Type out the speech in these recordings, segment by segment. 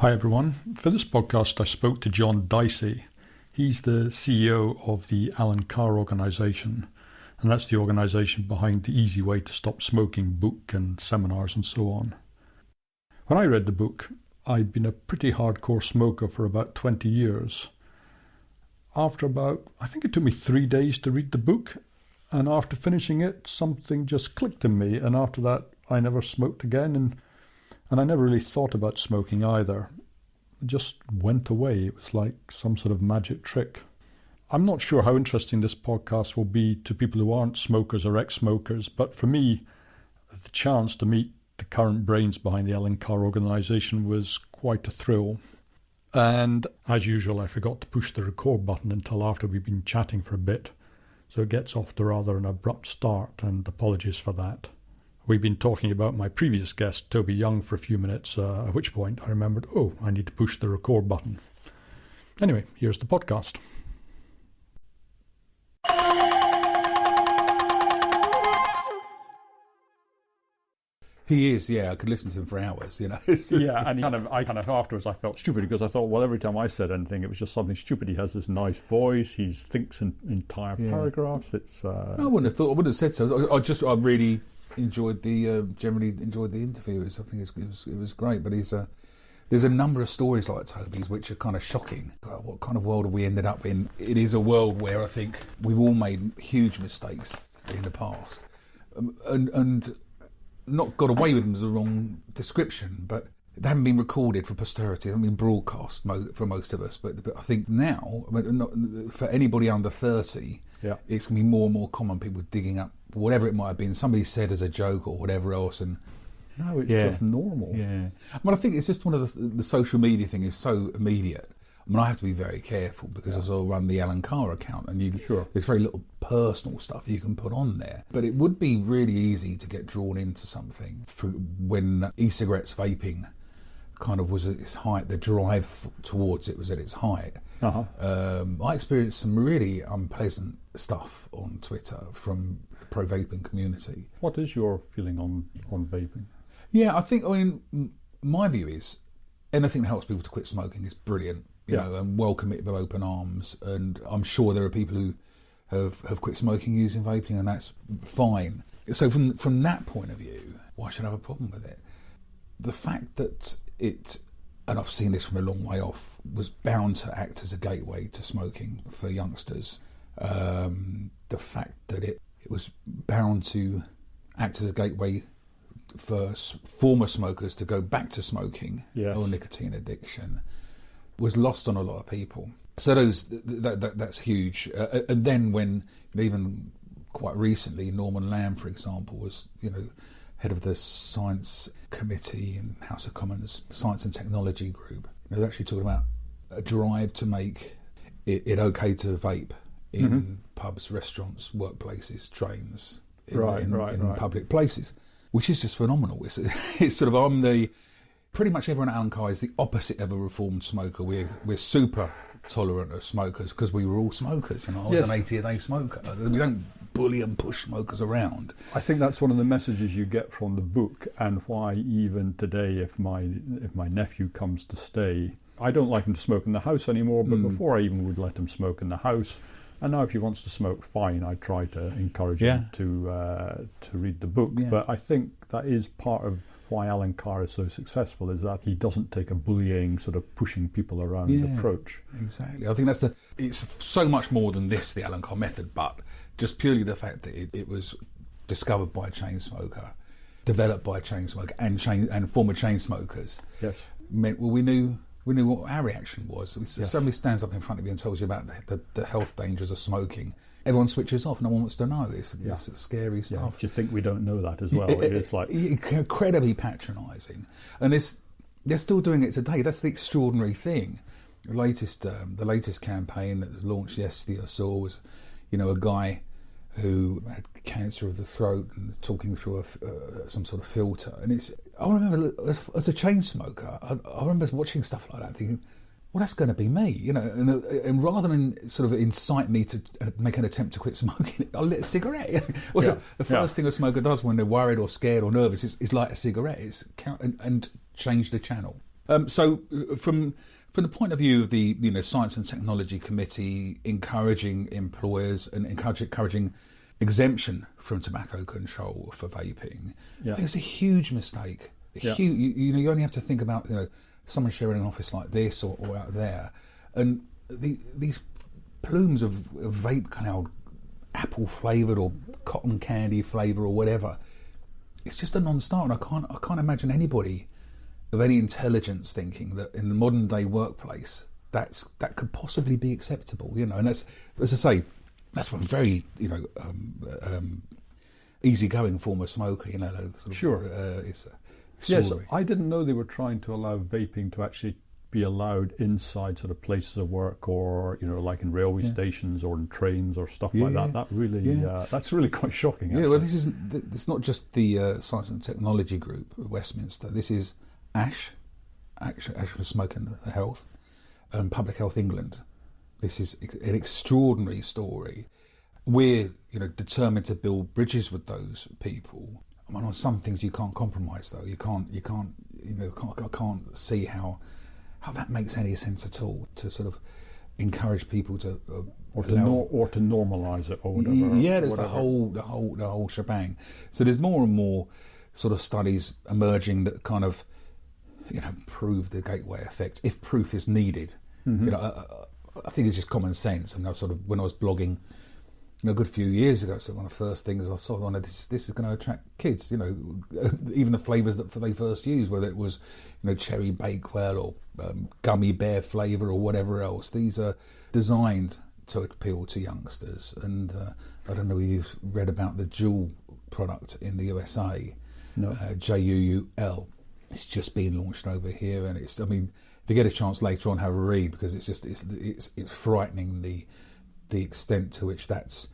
Hi everyone. For this podcast I spoke to John Dicey. He's the CEO of the Alan Carr organisation, and that's the organisation behind the Easy Way to Stop Smoking book and seminars and so on. When I read the book, I'd been a pretty hardcore smoker for about 20 years. I think it took me 3 days to read the book, and after finishing it, something just clicked in me, and after that I never smoked again, and I never really thought about smoking either. It just went away. It was like some sort of magic trick. I'm not sure how interesting this podcast will be to people who aren't smokers or ex-smokers, but for me, the chance to meet the current brains behind the Alan Carr organisation was quite a thrill. And as usual, I forgot to push the record button until after we've been chatting for a bit, so it gets off to rather an abrupt start, and apologies for that. We've been talking about my previous guest, Toby Young, for a few minutes, at which point I remembered, I need to push the record button. Anyway, here's the podcast. He is, yeah. I could listen to him for hours, you know. Yeah, and I afterwards I felt stupid because I thought, well, every time I said anything, it was just something stupid. He has this nice voice. He thinks in entire paragraphs. I wouldn't have said so. I really generally enjoyed the interview. I think it was great. But there's a number of stories like Toby's which are kind of shocking. God, what kind of world have we ended up in? It is a world where I think we've all made huge mistakes in the past, and not got away with them is the wrong description, but they haven't been recorded for posterity. They haven't been broadcast for most of us. But I think now, for anybody under 30, it's going to be more and more common. People digging up whatever it might have been, somebody said as a joke or whatever else, and no, it's just normal. Yeah, I think it's just one of the social media thing is so immediate. I have to be very careful because I sort of run the Alan Carr account, and there's very little personal stuff you can put on there. But it would be really easy to get drawn into something when e-cigarettes, vaping, kind of was at its height. The drive towards it was at its height. I experienced some really unpleasant stuff on Twitter from the pro-vaping community. What is your feeling on vaping? Yeah, my view is anything that helps people to quit smoking is brilliant. You know, and welcome it with open arms. And I'm sure there are people who have quit smoking using vaping, and that's fine. So from that point of view, why should I have a problem with it? The fact that it, and I've seen this from a long way off, was bound to act as a gateway to smoking for youngsters. The fact that it was bound to act as a gateway for former smokers to go back to smoking or nicotine addiction was lost on a lot of people. So that's huge. And then when, even quite recently, Norman Lamb, for example, was head of the Science Committee in House of Commons Science and Technology Group. They were actually talking about a drive to make it okay to vape in pubs, restaurants, workplaces, trains, in public places, which is just phenomenal. It's sort of pretty much everyone at Alan Carr is the opposite of a reformed smoker. We're super tolerant of smokers because we were all smokers. I was an 80-a-day smoker. We don't bully and push smokers around. I think that's one of the messages you get from the book, and why even today, if my nephew comes to stay, I don't like him to smoke in the house anymore, but before I even would let him smoke in the house. And now if he wants to smoke, fine, I try to encourage him to read the book. Yeah. But I think that is part of why Alan Carr is so successful, is that he doesn't take a bullying, sort of pushing people around approach. Exactly. I think it's so much more than the Alan Carr method, but just purely the fact that it was discovered by a chain smoker, developed by a chain smoker, and former chain smokers. Yes. Meant, we knew what our reaction was. Somebody stands up in front of you and tells you about the health dangers of smoking. Everyone switches off. No one wants to know. It's scary stuff. Yeah. Do you think we don't know that as well? It's like incredibly patronising, and they're still doing it today. That's the extraordinary thing. The latest campaign that was launched yesterday, I saw, was a guy who had cancer of the throat and talking through some sort of filter. And I remember as a chain smoker, I remember watching stuff like that, thinking, well, that's going to be me, and rather than sort of incite me to make an attempt to quit smoking, I'll lit a cigarette. The first thing a smoker does when they're worried or scared or nervous is light a cigarette and change the channel. So from the point of view of the Science and Technology Committee encouraging employers and encouraging exemption from tobacco control for vaping, I think it's a huge mistake. You only have to think about someone sharing an office like this or out there, and these plumes of vape cloud, apple flavoured or cotton candy flavour or whatever. It's just a non-starter. I can't imagine anybody of any intelligence thinking that in the modern day workplace that could possibly be acceptable. And that's, as I say, that's one very easygoing form of smoking. Sure. It's yes, I didn't know they were trying to allow vaping to actually be allowed inside sort of places of work, or like in railway stations or in trains or stuff like that. That really that's really quite shocking. Actually. Yeah, well, it's not just the Science and Technology Group of Westminster. This is Ash for Smoking and Health, and Public Health England. This is an extraordinary story. We're determined to build bridges with those people. I mean, on some things you can't compromise, though. I can't see how that makes any sense at all, to sort of encourage people to or to normalise it or whatever. Yeah, there's the whole shebang. So there's more and more sort of studies emerging that kind of prove the gateway effect, if proof is needed. Mm-hmm. I think it's just common sense. And I sort of, when I was blogging a good few years ago, so one of the first things I saw, this is going to attract kids. Even the flavours that they first used, whether it was cherry bakewell or gummy bear flavour or whatever else. These are designed to appeal to youngsters. And I don't know if you've read about the Juul product in the USA. No. JUUL. It's just being launched over here, and if you get a chance later on, have a read, because it's frightening the extent to which that's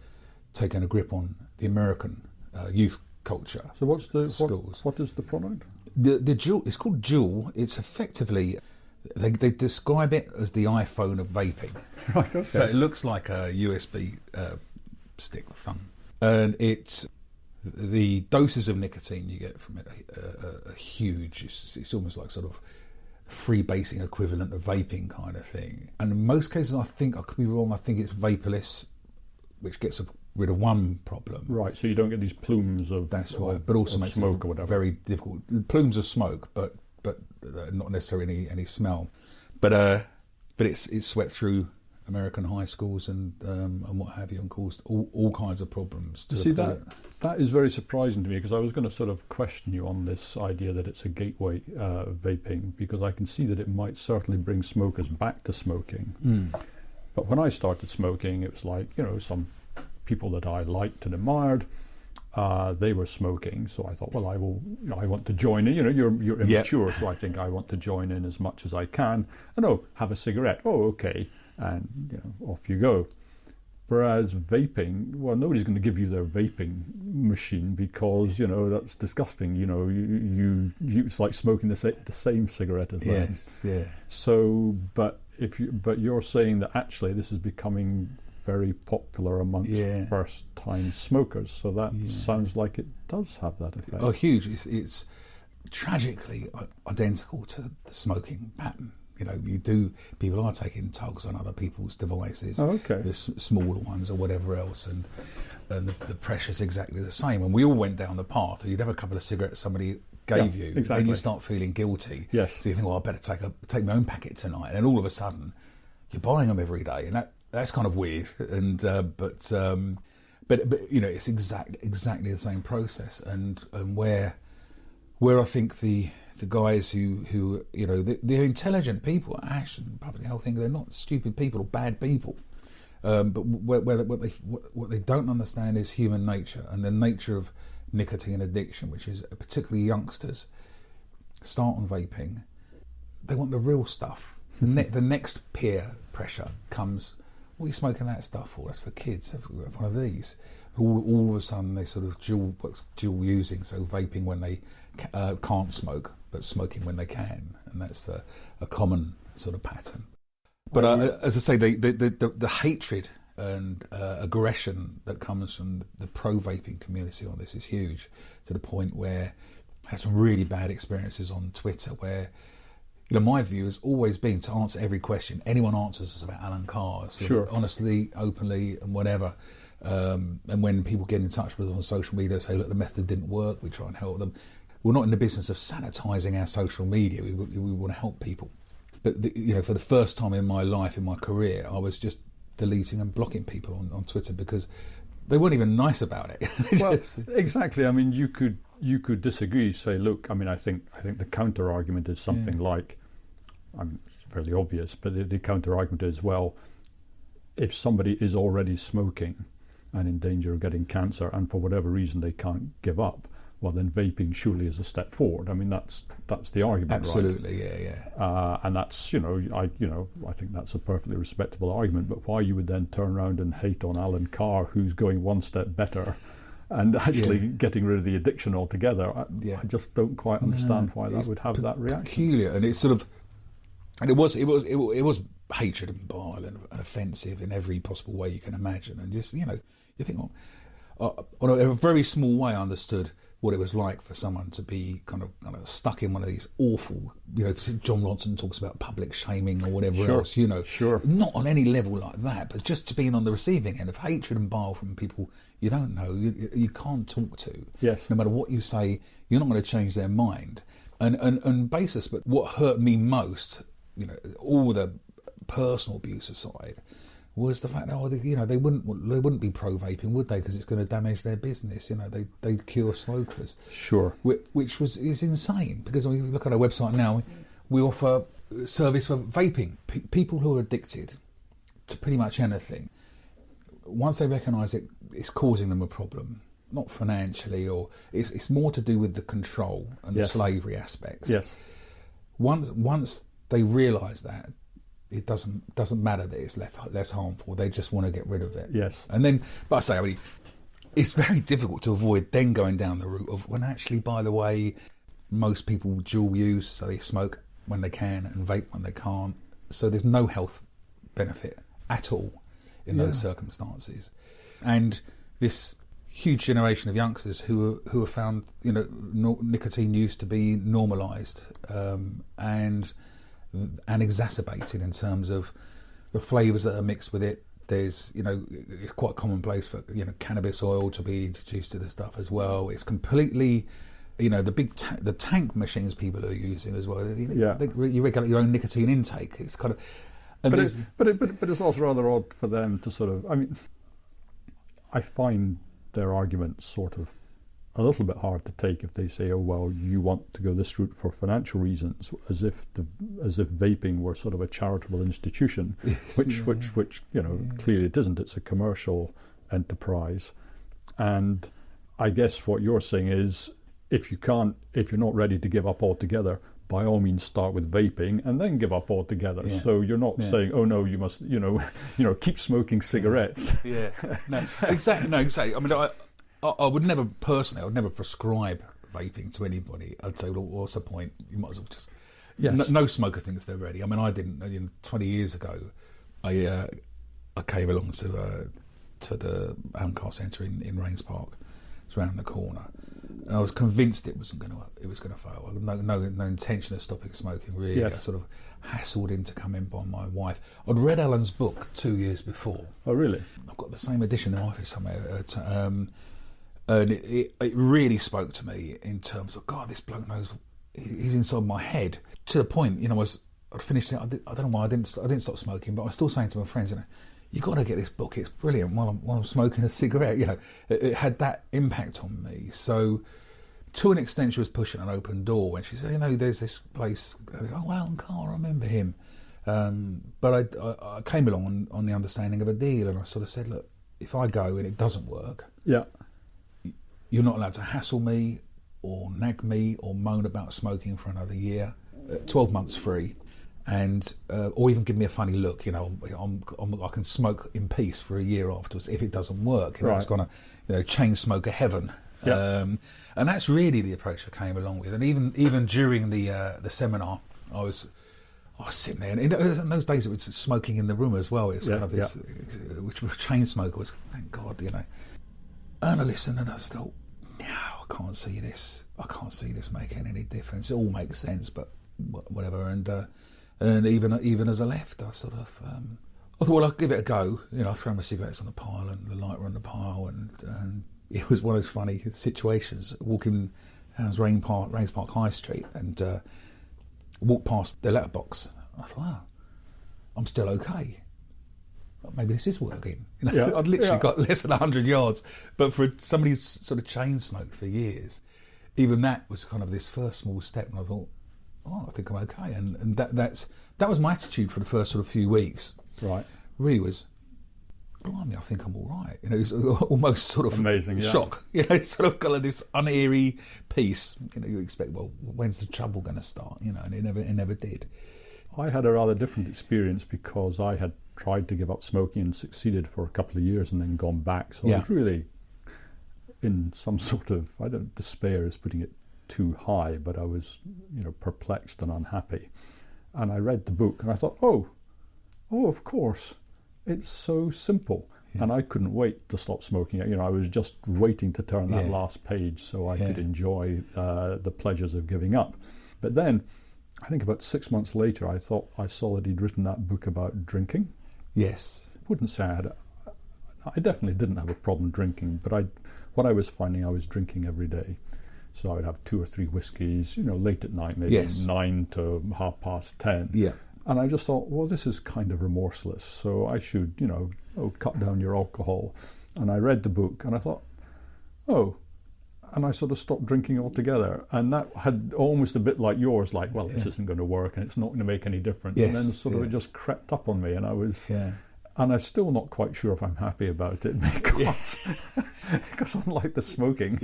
taken a grip on the American youth culture. So what's the schools? What is the product? The Juul. It's called Juul. It's effectively, they describe it as the iPhone of vaping. Right. Okay. So it looks like a USB stick thumb, and it's the doses of nicotine you get from it are huge. It's almost like sort of freebasing equivalent of vaping kind of thing. And in most cases, I could be wrong, I think it's vaporless, which gets rid of one problem. Right, so you don't get these plumes of but also makes smoke or whatever. Very difficult. Plumes of smoke, but not necessarily any smell. But it's swept through American high schools and what have you, and caused all kinds of problems. To see that is very surprising to me, because I was going to sort of question you on this idea that it's a gateway vaping, because I can see that it might certainly bring smokers back to smoking. But when I started smoking, it was like some people that I liked and admired. They were smoking, so I thought, well, I want to join in. You're immature, so I think I want to join in as much as I can. And have a cigarette. Oh, okay. And off you go. Whereas vaping, well, nobody's going to give you their vaping machine, because that's disgusting. It's like smoking the same cigarette as them. Yes, yeah. So, but you're saying that actually this is becoming very popular amongst first-time smokers. So that sounds like it does have that effect. Oh, huge! It's tragically identical to the smoking pattern. People are taking tugs on other people's devices, the smaller ones or whatever else, and the pressure's exactly the same. And we all went down the path. You'd have a couple of cigarettes somebody gave you, exactly. Then you start feeling guilty. Yes. So you think, well, I better take my own packet tonight. And then all of a sudden, you're buying them every day, and that's kind of weird. And but it's exactly the same process. And where I think the guys who they're intelligent people, Ash and Public Health England, they're not stupid people or bad people, but what they don't understand is human nature and the nature of nicotine addiction, which is particularly youngsters start on vaping. They want the real stuff. The next peer pressure comes. What are you smoking that stuff for? That's for kids. Have one of these. All of a sudden they sort of dual using, so vaping when they can't smoke, but smoking when they can, and that's a common sort of pattern. But as I say, the hatred and aggression that comes from the pro-vaping community on this is huge, to the point where I had some really bad experiences on Twitter where my view has always been to answer every question anyone answers us about Alan Carr, Sure. honestly, openly, and whatever. And when people get in touch with us on social media, say, look, the method didn't work, we try and help them. We're not in the business of sanitising our social media. We want to help people. But for the first time in my life, in my career, I was just deleting and blocking people on Twitter because they weren't even nice about it. Well, exactly. I mean, you could disagree. Say, look, I mean, I think the counter argument is something like, it's fairly obvious, but the counter argument is, well, if somebody is already smoking and in danger of getting cancer, and for whatever reason they can't give up, well, then vaping surely is a step forward. I mean, that's the argument, absolutely, right? yeah. And that's, I think that's a perfectly respectable argument. But why you would then turn around and hate on Alan Carr, who's going one step better and actually getting rid of the addiction altogether, I just don't quite understand why that would have that reaction. Peculiar, and it's sort of, and it was hatred and bile and offensive in every possible way you can imagine. And just you think, well, on a very small way, I understood what it was like for someone to be kind of stuck in one of these awful, John Ronson talks about public shaming or whatever else, Sure. Not on any level like that, but just to being on the receiving end of hatred and bile from people you don't know, you can't talk to. Yes. No matter what you say, you're not going to change their mind. And basis, but what hurt me most, all the personal abuse aside, was the fact that they wouldn't be pro vaping, would they? Because it's going to damage their business. They cure smokers. Sure. Which is insane, because when you look at our website now, we offer service for vaping. People who are addicted to pretty much anything, once they recognise it's causing them a problem, not financially, or it's more to do with the control and the slavery aspects. Yes. Once they realise that, it doesn't matter that it's less harmful. They just want to get rid of it. Yes. And then, but I say, it's very difficult to avoid then going down the route of, when actually, by the way, most people dual use, so they smoke when they can and vape when they can't. So there's no health benefit at all in those circumstances. And this huge generation of youngsters who have found nicotine use to be normalised and exacerbated in terms of the flavours that are mixed with it. There's, it's quite commonplace for cannabis oil to be introduced to the stuff as well. It's completely, the tank machines people are using as well. You regulate your own nicotine intake. It's kind of, but it's also rather odd for them to sort of. I mean, I find their arguments sort of a little bit hard to take if they say, "Oh well, you want to go this route for financial reasons," as if vaping were sort of a charitable institution, which clearly it isn't. It's a commercial enterprise, and I guess what you're saying is, if you're not ready to give up altogether, by all means start with vaping and then give up altogether. Yeah. So you're not saying, "Oh no, you must keep smoking cigarettes." Yeah, no, exactly. No, exactly. I mean, I would never prescribe vaping to anybody. I'd say, well, what's the point? You might as well just... Yes. No smoker thinks they're ready. I mean, I didn't. 20 years ago, I came along to the Alan Carr Centre in Rains Park. It's around the corner. And I was convinced it was going to fail. I had no intention of stopping smoking, really. Yes. I sort of hassled in to come in by my wife. I'd read Alan's book 2 years before. Oh, really? I've got the same edition in my office somewhere. And it really spoke to me in terms of, God, this bloke knows, he's inside my head. To the point, I'd finished it. I don't know why I didn't stop smoking, but I was still saying to my friends, you got to get this book. It's brilliant. While I'm smoking a cigarette, it had that impact on me. So, to an extent, she was pushing an open door when she said, there's this place. Oh, Alan Carr, I remember him. But I came along on the understanding of a deal, and I sort of said, look, if I go and it doesn't work, you're not allowed to hassle me or nag me or moan about smoking for another year. 12 months free. And or even give me a funny look, I can smoke in peace for a year afterwards if it doesn't work. It's going to chain smoker heaven. Yeah. And that's really the approach I came along with. And even during the seminar, I was sitting there, and in those days it was smoking in the room as well. It's kind of this, which was chain smoker was, thank God, And I listened, and I just thought, no, I can't see this making any difference. It all makes sense, but whatever. And even as I left, I sort of I thought, well, I'll give it a go. You know, I throw my cigarettes on the pile and the lighter on the pile, and it was one of those funny situations. Walking down Rains Park High Street and walked past the letterbox. I thought, wow, I'm still okay. Maybe this is working. You know, Yeah. I'd literally got less than 100 yards, but for somebody who's sort of chain smoked for years, even that was kind of this first small step. And I thought, oh, I think I'm okay. And that was my attitude for the first sort of few weeks. Right. Really was, blimey, I think I'm all right. You know, it was almost sort of Amazing, yeah. shock. You know, it's sort of kind of this uneary peace. You know, you expect, well, when's the trouble going to start? You know, and it never did. I had a rather different experience because I had tried to give up smoking and succeeded for a couple of years and then gone back. So I was really in some sort of, despair is putting it too high, but I was, perplexed and unhappy. And I read the book and I thought, oh, of course, it's so simple. Yeah. And I couldn't wait to stop smoking. I was just waiting to turn that last page so I could enjoy the pleasures of giving up. But then, I think about 6 months later, I thought I saw that he'd written that book about drinking. Yes. I wouldn't say I definitely didn't have a problem drinking, but what I was finding, I was drinking every day. So I'd have 2 or 3 whiskies, late at night, maybe 9 to 10:30. Yeah. And I just thought, well, this is kind of remorseless, so I should, cut down your alcohol. And I read the book and I thought, oh, and I sort of stopped drinking altogether. And that had almost a bit like yours, like, well, this isn't going to work and it's not going to make any difference. Yes. And then sort of it just crept up on me and I was... And I'm still not quite sure if I'm happy about it because unlike the smoking,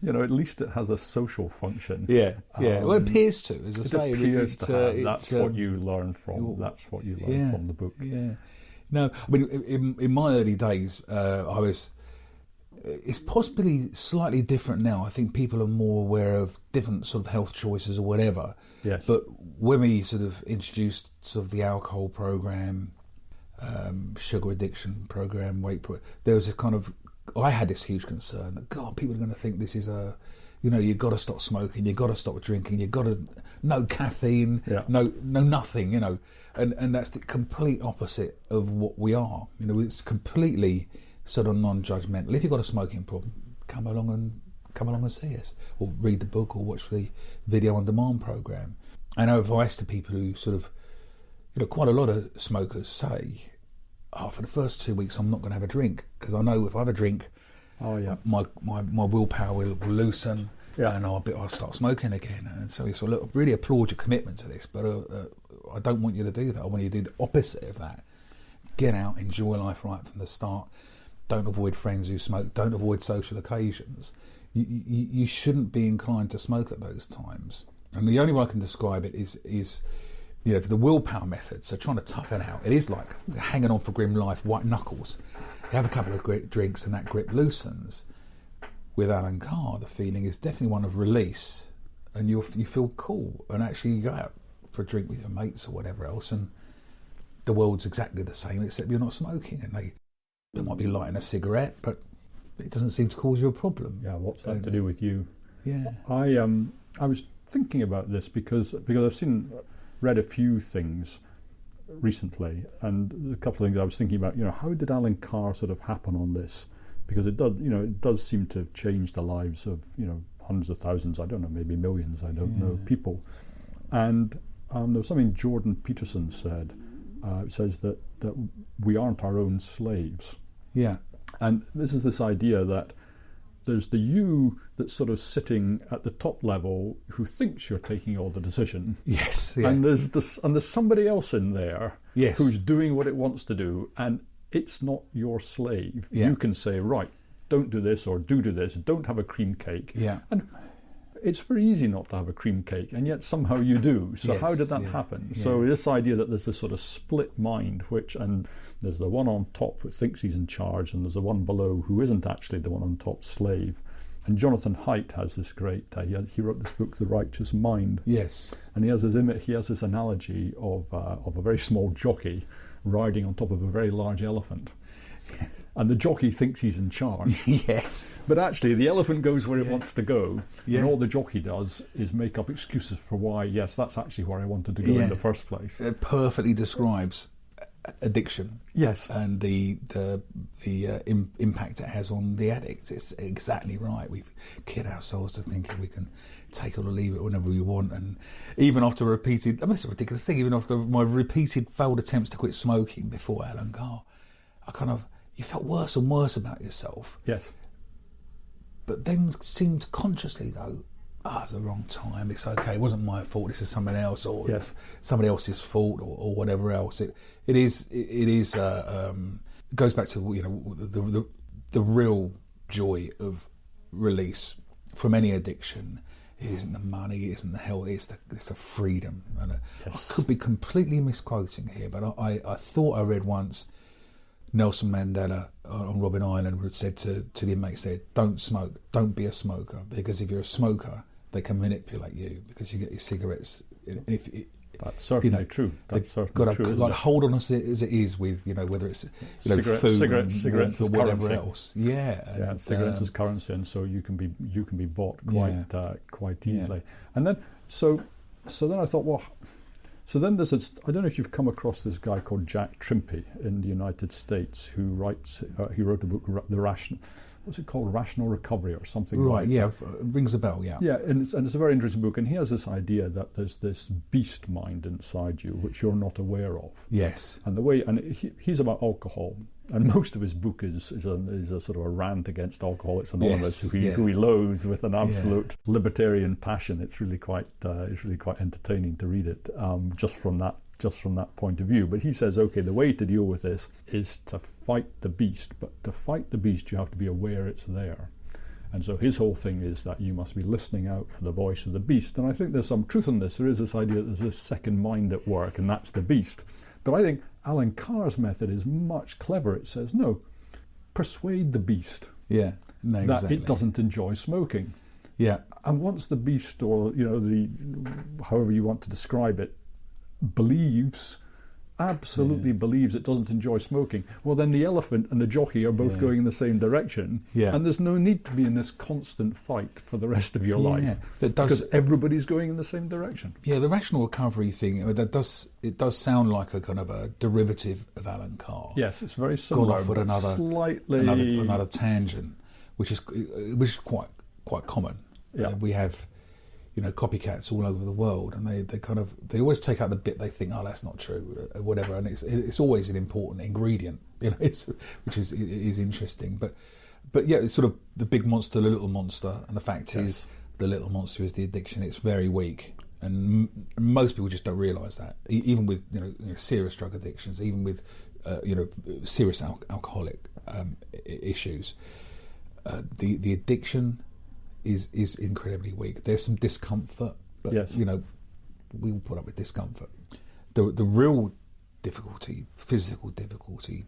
at least it has a social function. Yeah. Well, it appears to, as I say. It appears to have. That's what you learn from. That's what you learn from the book. Yeah. No, I mean, in my early days, I was. It's possibly slightly different now. I think people are more aware of different sort of health choices or whatever. Yes. But when we sort of introduced sort of the alcohol program, sugar addiction program, there was a kind of, I had this huge concern that, God, people are going to think this is you've got to stop smoking, you've got to stop drinking, you've got to, no caffeine, no nothing, and that's the complete opposite of what we are. It's completely sort of non-judgmental. If you've got a smoking problem, come along and see us, or read the book, or watch the video on demand program. And our advice to people who sort of, quite a lot of smokers say, for the first 2 weeks I'm not going to have a drink, because I know if I have a drink, my willpower will loosen, and I'll start smoking again. And so we sort of really applaud your commitment to this, but I don't want you to do that. I want you to do the opposite of that. Get out, enjoy life right from the start. Don't avoid friends who smoke. Don't avoid social occasions. You shouldn't be inclined to smoke at those times. And the only way I can describe it is the willpower method. So trying to toughen out. It is like hanging on for grim life, white knuckles. You have a couple of drinks and that grip loosens. With Alan Carr, the feeling is definitely one of release, and you feel cool, and actually you go out for a drink with your mates or whatever else, and the world's exactly the same except you're not smoking, and they might be lighting a cigarette, but it doesn't seem to cause you a problem. Yeah, what's that to do with you? Yeah. I was thinking about this because I've read a few things recently, and a couple of things I was thinking about. How did Alan Carr sort of happen on this? Because it does seem to have changed the lives of hundreds of thousands, I don't know, maybe millions, I don't know, people. And there was something Jordan Peterson said. It says that we aren't our own slaves. Yeah. And this idea that there's the you that's sort of sitting at the top level who thinks you're taking all the decision. Yes. Yeah. And there's somebody else in there who's doing what it wants to do, and it's not your slave. Yeah. You can say, right, don't do this, or do this, don't have a cream cake. Yeah. And it's very easy not to have a cream cake, and yet somehow you do. So how did that happen? Yeah. So this idea that there's this sort of split mind, and there's the one on top who thinks he's in charge, and there's the one below who isn't actually the one on top slave. And Jonathan Haidt has this great, he wrote this book, The Righteous Mind. Yes. And he has this analogy of a very small jockey riding on top of a very large elephant. Yes. and the jockey thinks he's in charge. Yes. But actually, the elephant goes where it wants to go, Yeah. and all the jockey does is make up excuses for why, yes, that's actually where I wanted to go in the first place. It perfectly describes addiction. Yes. And the impact it has on the addict. It's exactly right. We've kid ourselves to thinking we can take it or leave it whenever we want. And even after repeated, I mean, it's a ridiculous thing, even after my repeated failed attempts to quit smoking before Alan Carr, you felt worse and worse about yourself. Yes. But then seemed to consciously go, it's the wrong time, it's okay, it wasn't my fault, this is someone else, or somebody else's fault, or whatever else. It goes back to the real joy of release from any addiction. It isn't the money, it isn't the health, it's the freedom. And I could be completely misquoting here, but I thought I read once Nelson Mandela on Robben Island had said to the inmates there, don't smoke, don't be a smoker, because if you're a smoker, they can manipulate you because you get your cigarettes. That's certainly true. That's certainly true. Got to hold on as it is with whether it's food, cigarettes or whatever currency. else. And cigarettes as currency, and so you can be bought quite easily. And then so then I thought, well, so then there's I don't know if you've come across this guy called Jack Trimpey in the United States who wrote a book, The Rational. What's it called? Rational Recovery or something like that. It rings a bell, yeah. Yeah, and it's a very interesting book, and he has this idea that there's this beast mind inside you which you're not aware of. Yes. And he's about alcohol, and most of his book is a sort of a rant against Alcoholics Anonymous, who he loathes with an absolute libertarian passion. It's really quite entertaining to read it, just from that point of view. But he says, okay, the way to deal with this is to fight the beast, but to fight the beast you have to be aware it's there. And so his whole thing is that you must be listening out for the voice of the beast. And I think there's some truth in this. There is this idea that there's this second mind at work, and that's the beast. But I think Alan Carr's method is much cleverer. It says, no, persuade the beast that it doesn't enjoy smoking. Yeah. And once the beast, or however you want to describe it, absolutely believes it doesn't enjoy smoking, well, then the elephant and the jockey are both going in the same direction, and there's no need to be in this constant fight for the rest of your life, because everybody's going in the same direction. Yeah, the rational recovery thing, it does sound like a kind of a derivative of Alan Carr. Yes, it's very similar, gone off with another tangent, which is quite common. Yeah. We have copycats all over the world, and they always take out the bit they think, that's not true, whatever, and it's always an important ingredient, which is interesting. But yeah, it's sort of the big monster, the little monster, and the fact is the little monster is the addiction. It's very weak, and most people just don't realise that. Even with serious drug addictions, even with serious alcoholic issues, the addiction is incredibly weak. There's some discomfort, but we will put up with discomfort. The real difficulty, physical difficulty,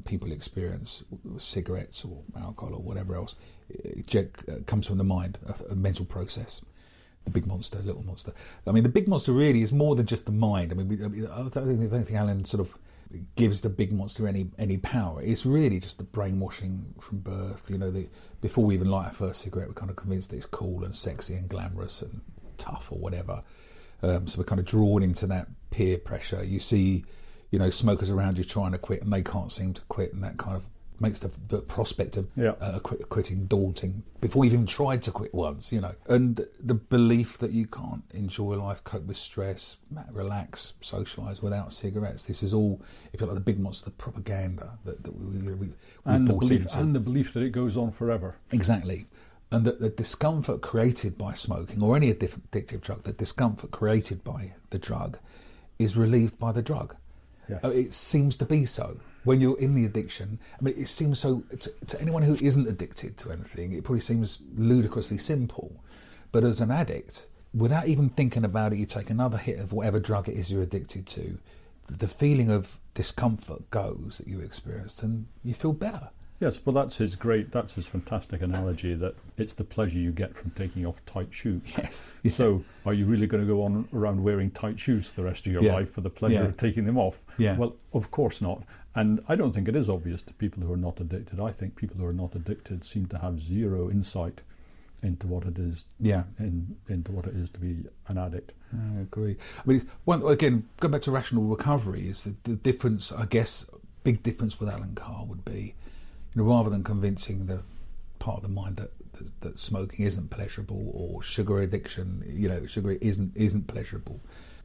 people experience with cigarettes or alcohol or whatever else, it comes from the mind, a mental process. The big monster, little monster. I mean, the big monster really is more than just the mind. I mean, I don't think Alan sort of gives the big monster any power. It's really just the brainwashing from birth. Before we even light our first cigarette, we're kind of convinced that it's cool and sexy and glamorous and tough or whatever. So we're kind of drawn into that peer pressure. You see, smokers around you trying to quit and they can't seem to quit, and that kind of makes the prospect of quitting daunting before you've even tried to quit once, And the belief that you can't enjoy life, cope with stress, relax, socialise without cigarettes. This is all, if you like, the big monster, the propaganda that we bought into. And the belief that it goes on forever. Exactly. And that the discomfort created by smoking, or any addictive drug, the discomfort created by the drug is relieved by the drug. Yes. It seems to be so. When you're in the addiction, I mean, it seems so, to anyone who isn't addicted to anything, it probably seems ludicrously simple. But as an addict, without even thinking about it, you take another hit of whatever drug it is you're addicted to, the feeling of discomfort goes that you experienced, and you feel better. Yes, well, that's his fantastic analogy that it's the pleasure you get from taking off tight shoes. Yes. So, are you really going to go on around wearing tight shoes for the rest of your life for the pleasure of taking them off? Yeah. Well, of course not. And I don't think it is obvious to people who are not addicted. I think people who are not addicted seem to have zero insight into what it is. Into what it is to be an addict. I agree. I mean, again, going back to rational recovery, is the difference, I guess, big difference with Alan Carr would be, rather than convincing the part of the mind that smoking isn't pleasurable, or sugar addiction, sugar isn't pleasurable,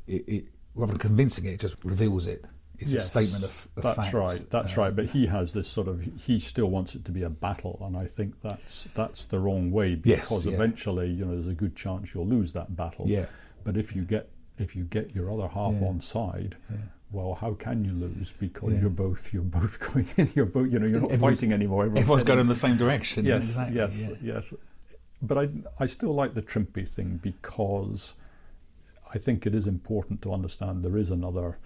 it rather than convincing it just reveals it. It's a statement of that's fact. That's right. But he has this he still wants it to be a battle, and I think that's the wrong way, because eventually, there's a good chance you'll lose that battle. Yeah. But if you get your other half on side, well, how can you lose? Because you're both going in. You're not fighting anymore. Everyone's going in the same direction. Yes, exactly. yes. But I still like the Trimpey thing, because I think it is important to understand there is another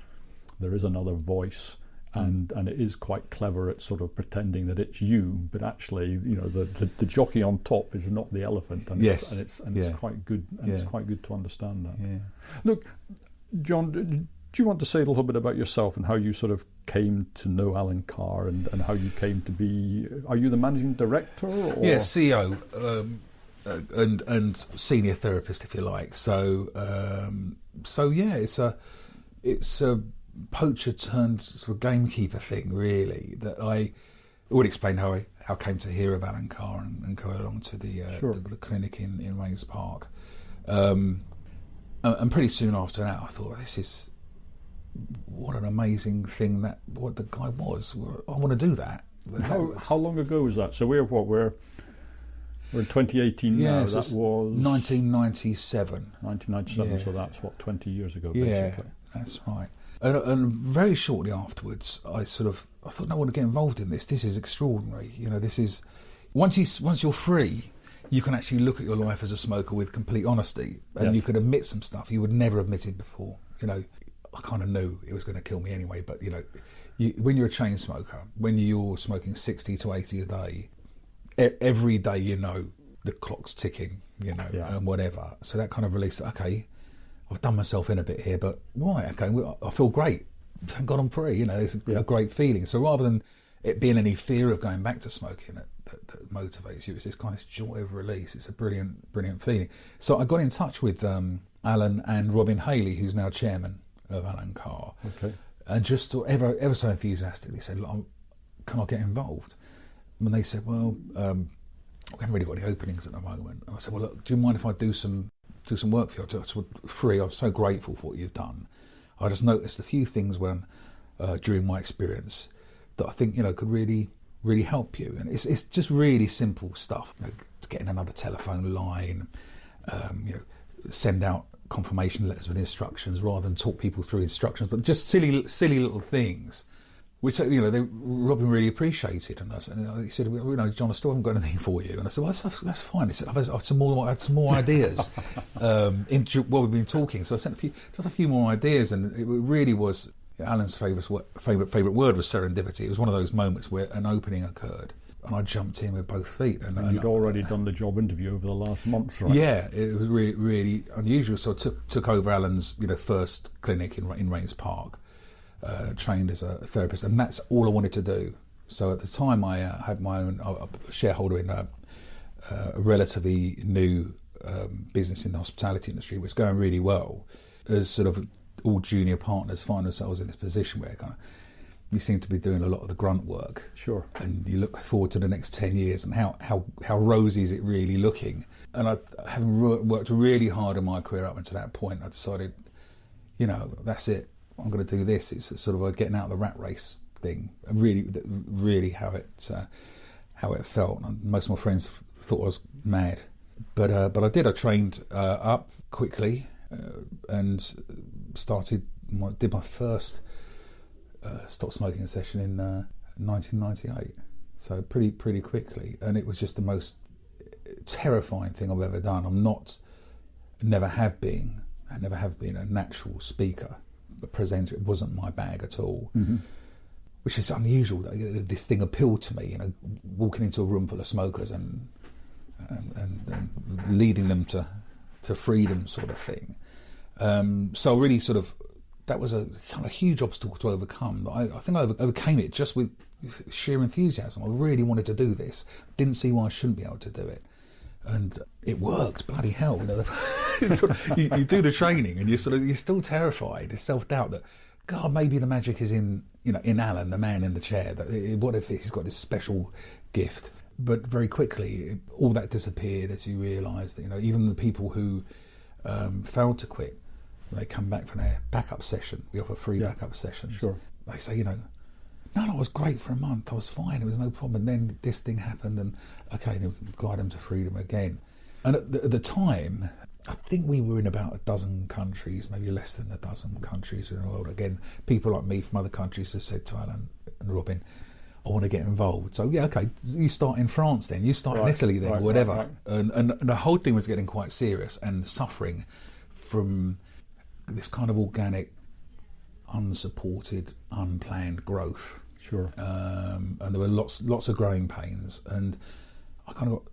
voice, and it is quite clever at sort of pretending that it's you, but actually, the jockey on top is not the elephant, and it's quite good, and it's quite good to understand that. Yeah. Look, John, do you want to say a little bit about yourself and how you sort of came to know Alan Carr, and how you came to be? Are you the managing director? Or? Yeah, CEO. And senior therapist, if you like. So it's a poacher turned sort of gamekeeper thing, really. That I would explain how I came to hear of Alan Carr and go along to the clinic in Rains Park. And pretty soon after that, I thought, this is what an amazing thing what the guy was. I want to do that. How long ago was that? So we're in 2018 now. That was 1997. 1997. Yeah. So that's 20 years ago, basically. Yeah, that's right. And very shortly afterwards, I thought, no, I want to get involved in this. This is extraordinary. This is once you're free, you can actually look at your life as a smoker with complete honesty, and you can admit some stuff you would never admitted before. I kind of knew it was going to kill me anyway, but when you're a chain smoker, when you're smoking 60 to 80 a day, every day the clock's ticking, and whatever. So that kind of released, okay, I've done myself in a bit here, but I feel great. Thank God I'm free. It's a great feeling. So rather than it being any fear of going back to smoking that motivates you, it's this kind of joy of release. It's a brilliant, brilliant feeling. So I got in touch with Alan and Robin Haley, who's now chairman of Alan Carr, and just ever so enthusiastically said, look, can I get involved? And they said, well, we haven't really got any openings at the moment. And I said, well, look, do you mind if I do some work for you? It's free. I'm so grateful for what you've done. I just noticed a few things during my experience that I think could really, really help you. And it's just really simple stuff. Getting another telephone line, send out confirmation letters with instructions rather than talk people through instructions. Just silly little things, which Robin really appreciated. And he said, John, I still haven't got anything for you. And I said, well, that's fine. He said, I had some more ideas while we've been talking. So I sent a few more ideas, and it really was Alan's favourite word was serendipity. It was one of those moments where an opening occurred, and I jumped in with both feet. And you'd already done the job interview over the last month, right? Yeah, it was really, really unusual. So I took over Alan's first clinic in Rains Park. Trained as a therapist, and that's all I wanted to do. So at the time, I had my own shareholder in a relatively new business in the hospitality industry, which was going really well. As sort of all junior partners find themselves in this position where you seem to be doing a lot of the grunt work. Sure. And you look forward to the next 10 years and how rosy is it really looking. And having worked really hard in my career up until that point, I decided, that's it. I'm going to do this. It's sort of a getting out of the rat race thing. Really how it felt. And most of my friends thought I was mad, but I did. I trained up quickly and did my first stop smoking session in 1998. So pretty quickly, and it was just the most terrifying thing I've ever done. I never have been a natural speaker. Presenter, it wasn't my bag at all. Mm-hmm. which is unusual. This thing appealed to me, walking into a room full of smokers and leading them to freedom, sort of thing. So really, sort of, that was a kind of huge obstacle to overcome. I think I overcame it just with sheer enthusiasm. I really wanted to do this. Didn't see why I shouldn't be able to do it, and it worked. Bloody hell! You do the training, and you're still terrified. There's self-doubt that, God, maybe the magic is in Alan, the man in the chair. What if he's got this special gift? But very quickly, all that disappeared as you realise that even the people who failed to quit, they come back for their backup session. We offer free backup sessions. Sure. They say, no, I was great for a month. I was fine. It was no problem. And then this thing happened, and okay, then we can guide them to freedom again. And at the time, I think we were in about a dozen countries, maybe less than a dozen countries in the world. Again, people like me from other countries have said to Alan and Robin, I want to get involved. So yeah, okay, you start in France then, you start in Italy then, or whatever. Right. And the whole thing was getting quite serious and suffering from this kind of organic, unsupported, unplanned growth. Sure. And there were lots of growing pains, and I kind of got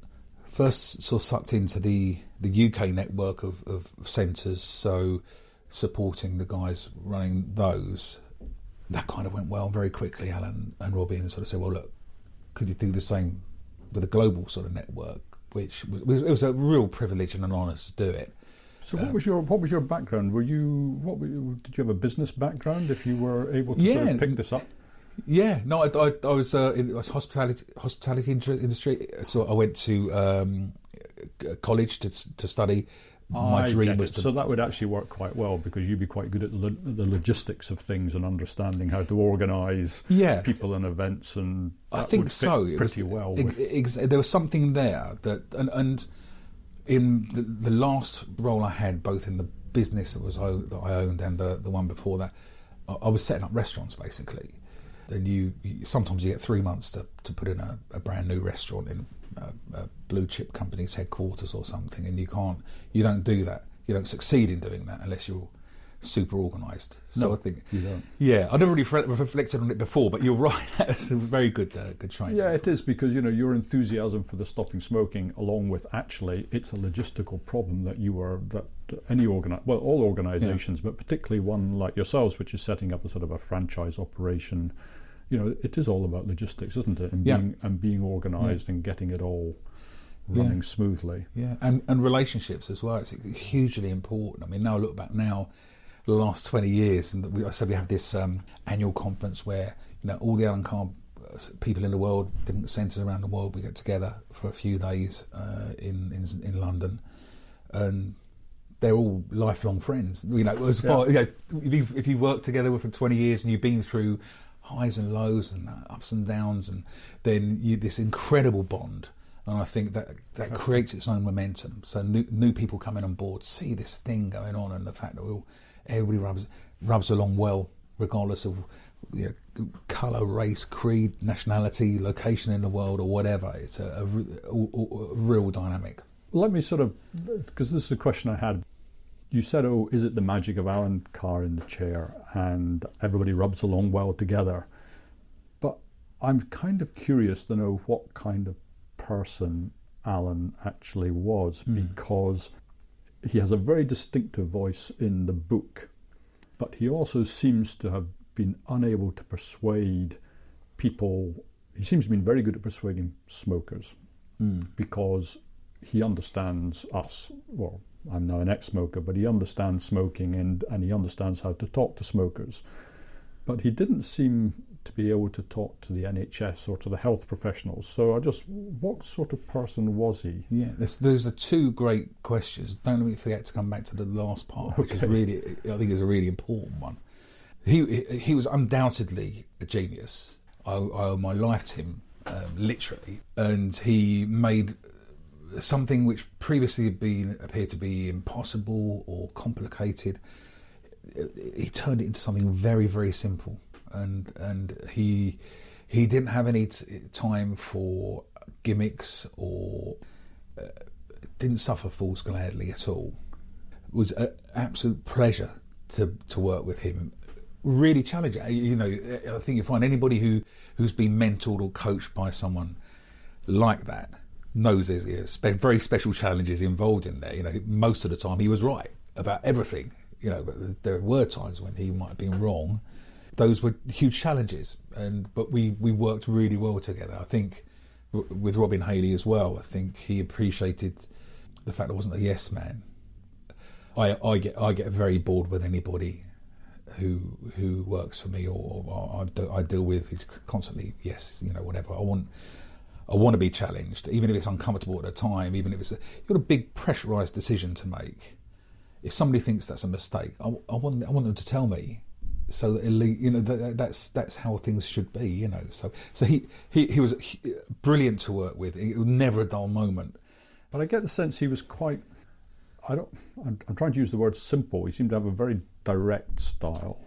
first sort of sucked into the UK network of centres, so supporting the guys running those. That kind of went well very quickly. Alan and Robin sort of said, well, look, could you do the same with a global sort of network, which it was a real privilege and an honour to do it. So what was your background? Did you have a business background if you were able to sort of pick this up? Yeah, no, I was in the hospitality industry. So I went to college to study. My dream was to... So that would actually work quite well, because you'd be quite good at the logistics of things and understanding how to organise people and events, and I think would fit so. Pretty well. There was something there that, and in the last role I had, both in the business that I owned and the one before that, I was setting up restaurants basically. And you sometimes you get 3 months to put in a brand new restaurant in a blue chip company's headquarters or something, and you don't do that. You don't succeed in doing that unless you're super organised. So No, I think you don't. Yeah, I never really reflected on it before, but you're right. That's a very good training. Yeah, it is, because your enthusiasm for the stopping smoking, along with actually it's a logistical problem that all organisations, but particularly one like yourselves, which is setting up a sort of a franchise operation. It is all about logistics, isn't it? And being organised and getting it all running smoothly. Yeah, and relationships as well. It's hugely important. I mean, now I look back now, the last 20 years, and we have this annual conference where all the Alan Carr people in the world, different centres around the world, we get together for a few days in London, and they're all lifelong friends. If you work together for 20 years and you've been through highs and lows and ups and downs, and then this incredible bond. And I think that creates its own momentum. So new people coming on board see this thing going on, and the fact that everybody rubs along well, regardless of colour, race, creed, nationality, location in the world, or whatever. It's a real dynamic. Let me because this is a question I had. You said, is it the magic of Alan Carr in the chair and everybody rubs along well together? But I'm kind of curious to know what kind of person Alan actually was, because he has a very distinctive voice in the book, but he also seems to have been unable to persuade people. He seems to have been very good at persuading smokers, because he understands us. Well, I'm now an ex-smoker, but he understands smoking and he understands how to talk to smokers. But he didn't seem to be able to talk to the NHS or to the health professionals. So what sort of person was he? Yeah, those are two great questions. Don't let me forget to come back to the last part, which is really, I think, is a really important one. He was undoubtedly a genius. I owe my life to him, literally, and he made something which previously appeared to be impossible or complicated. He turned it into something very, very simple, and he didn't have any time for gimmicks, or didn't suffer fools gladly at all. It was an absolute pleasure to work with him. really challenging. You know, I think you find anybody who's been mentored or coached by someone like that knows there's very special challenges involved in there. You know, most of the time he was right about everything. You know, but there were times when he might have been wrong. Those were huge challenges, but we worked really well together. I think with Robin Haley as well. I think he appreciated the fact I wasn't a yes man. I get very bored with anybody who works for me or I deal with constantly. Yes, you know, whatever. I want to be challenged, even if it's uncomfortable at the time. Even if you've got a big pressurised decision to make. If somebody thinks that's a mistake, I want them to tell me, so that you know that's how things should be. You know, so he was brilliant to work with. It was never a dull moment. But I get the sense he was quite. I'm trying to use the word simple. He seemed to have a very direct style.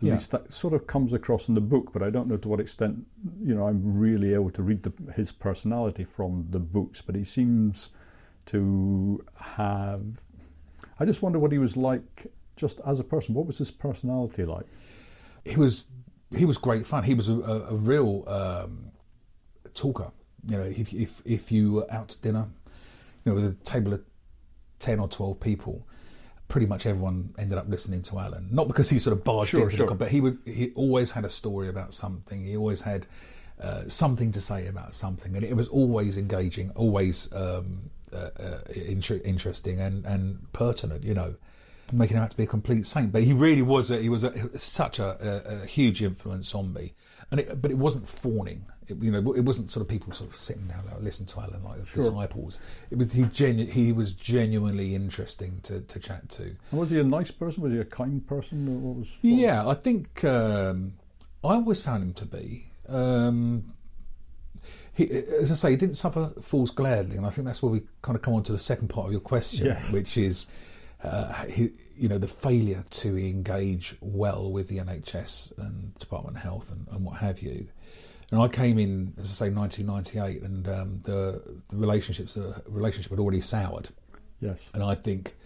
At least that sort of comes across in the book, but I don't know to what extent, you know, I'm really able to read his personality from the books. But he seems to have. I just wonder what he was like, just as a person. What was his personality like? He was great fun. He was a real talker. You know, if you were out to dinner, you know, with a table of 10 or 12 people, pretty much everyone ended up listening to Alan. Not because he sort of barged into the, but he always had a story about something. He always had something to say about something, and it was always engaging, always interesting and pertinent. You know, making him out to be a complete saint. But he really was. Such a huge influence on me, but it wasn't fawning. It wasn't sort of people sort of sitting down like listen to Alan like the disciples. It was he was genuinely interesting to chat to. And was he a nice person? Was he a kind person? Or what was? Yeah, I think I always found him to be. He, as I say, he didn't suffer fools gladly, and I think that's where we kind of come on to the second part of your question, which is the failure to engage well with the NHS and Department of Health and what have you. And I came in, as I say, 1998, and the relationship had already soured. Yes. And I think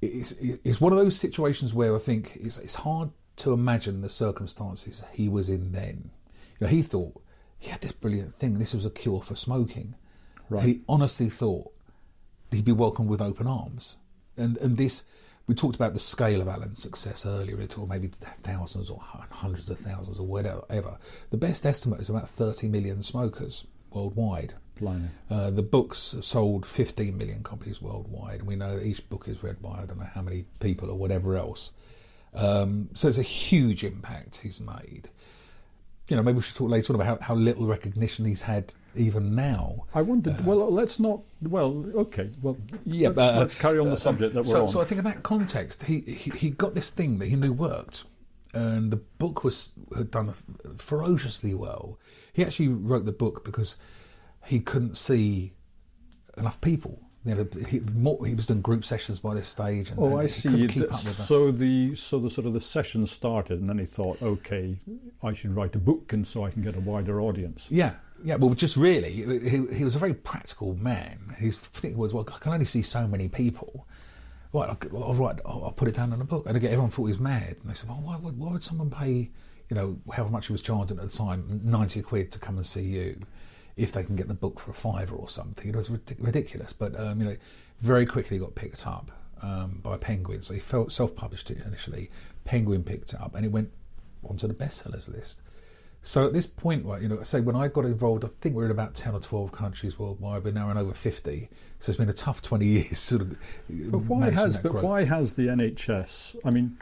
it's one of those situations where I think it's hard to imagine the circumstances he was in then. You know, he thought he had this brilliant thing. This was a cure for smoking. Right. He honestly thought he'd be welcomed with open arms. And this, we talked about the scale of Alan's success earlier. We talked maybe thousands or hundreds of thousands or whatever. The best estimate is about 30 million smokers worldwide. The books have sold 15 million copies worldwide, and we know that each book is read by I don't know how many people or whatever else. So it's a huge impact he's made. You know, maybe we should talk later on about how little recognition he's had even now. I wondered. Let's carry on the subject that we're on. So I think in that context, he got this thing that he knew worked, and the book had done ferociously well. He actually wrote the book because he couldn't see enough people. You know, he was doing group sessions by this stage, and I see. Couldn't keep up with that. So the sort of the session started, and then he thought, okay, I should write a book, and so I can get a wider audience. Yeah. Well, just really, he was a very practical man. His thinking was, I can only see so many people. Right, I'll put it down in a book. And again, everyone thought he was mad, and they said, why would someone pay, you know, however much he was charging at the time, 90 quid to come and see you, if they can get the book for £5 or something? It was ridiculous. But very quickly got picked up by Penguin. So he self-published it initially. Penguin picked it up, and it went onto the bestsellers list. So at this point, right, you know, say when I got involved, I think we're in about 10 or 12 countries worldwide. We're now in over 50. So it's been a tough 20 years. Sort of. But why has the NHS? I mean,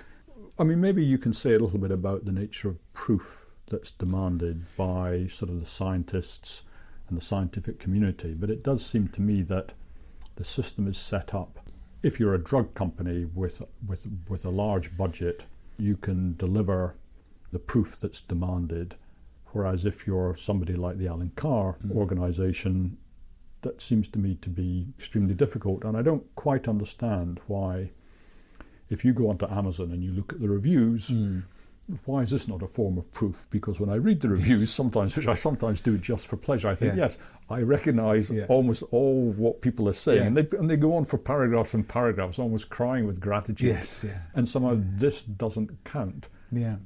maybe you can say a little bit about the nature of proof that's demanded by sort of the scientists and the scientific community. But it does seem to me that the system is set up. If you're a drug company with a large budget, you can deliver the proof that's demanded. Whereas if you're somebody like the Alan Carr organisation, that seems to me to be extremely difficult. And I don't quite understand why, if you go onto Amazon and you look at the reviews, why is this not a form of proof? Because when I read the reviews sometimes, which I sometimes do just for pleasure, I think, yes, I recognise almost all what people are saying. And they go on for paragraphs and paragraphs, almost crying with gratitude. Yes, yeah. And somehow this doesn't count. Yeah.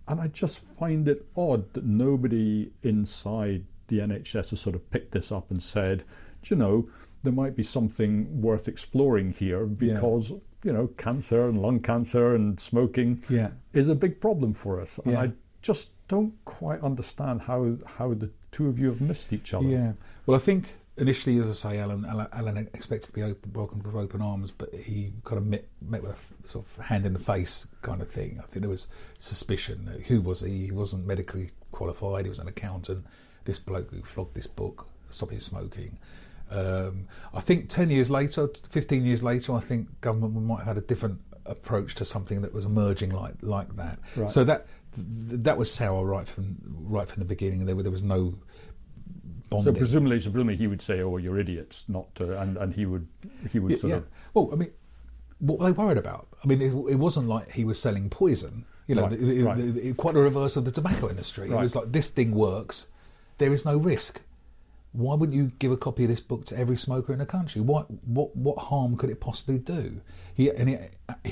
And I just find it odd that nobody inside the NHS has sort of picked this up and said, do you know, there might be something worth exploring here because, you know, cancer and lung cancer and smoking is a big problem for us. And I just don't quite understand how the two of you have missed each other. Yeah. Well, I think initially, as I say, Alan expected to be welcomed with open arms, but he kind of met with a sort of hand in the face kind of thing. I think there was suspicion. Who was he? He wasn't medically qualified. He was an accountant. This bloke who flogged this book, Stopping Smoking. I think 10 years later, 15 years later, I think government might have had a different approach to something that was emerging like that. Right. So that was sour right from the beginning. There was no bonding. So presumably he would say, "Oh, you're idiots," not to, and he would sort of. Well, I mean, what were they worried about? I mean, it wasn't like he was selling poison. You know, quite the reverse of the tobacco industry. It was like, this thing works. There is no risk. Why wouldn't you give a copy of this book to every smoker in the country? What harm could it possibly do? He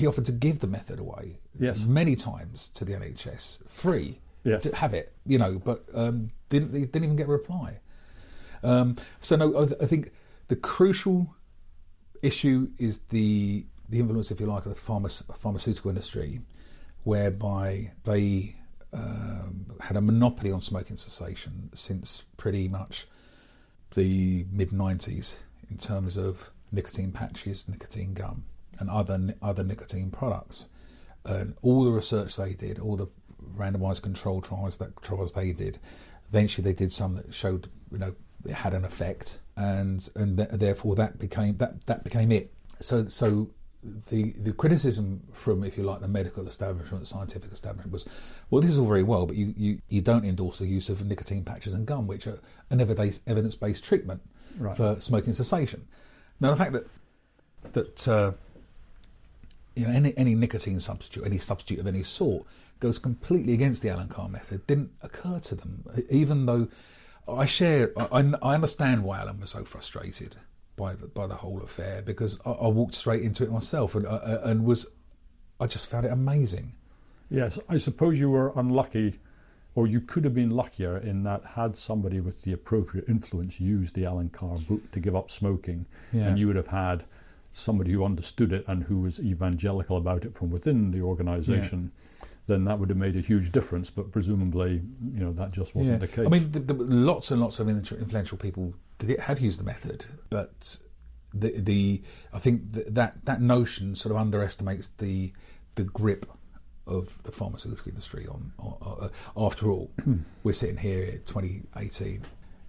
offered to give the method away many times to the NHS, free, to have it, you know, but didn't even get a reply. So no, I think the crucial issue is the influence, if you like, of the pharmaceutical industry, whereby they had a monopoly on smoking cessation since pretty much the mid-90s in terms of nicotine patches, nicotine gum and other nicotine products. And all the research they did, all the randomised control trials they did, eventually they did some that showed, you know, it had an effect, and therefore that became it. So the criticism from, if you like, the medical establishment, scientific establishment was, well, this is all very well, but you don't endorse the use of nicotine patches and gum, which are an evidence-based treatment for smoking cessation. Now, the fact that you know, any nicotine substitute, any substitute of any sort, goes completely against the Alan Carr method didn't occur to them, even though I understand why Alan was so frustrated by the whole affair, because I walked straight into it myself and I just found it amazing. Yes, I suppose you were unlucky, or you could have been luckier in that had somebody with the appropriate influence used the Alan Carr book to give up smoking, and you would have had somebody who understood it and who was evangelical about it from within the organisation, then that would have made a huge difference. But presumably, you know, that just wasn't the case. I mean, lots and lots of influential people have used the method, but I think that notion sort of underestimates the grip of the pharmaceutical industry on after all, we're sitting here 2018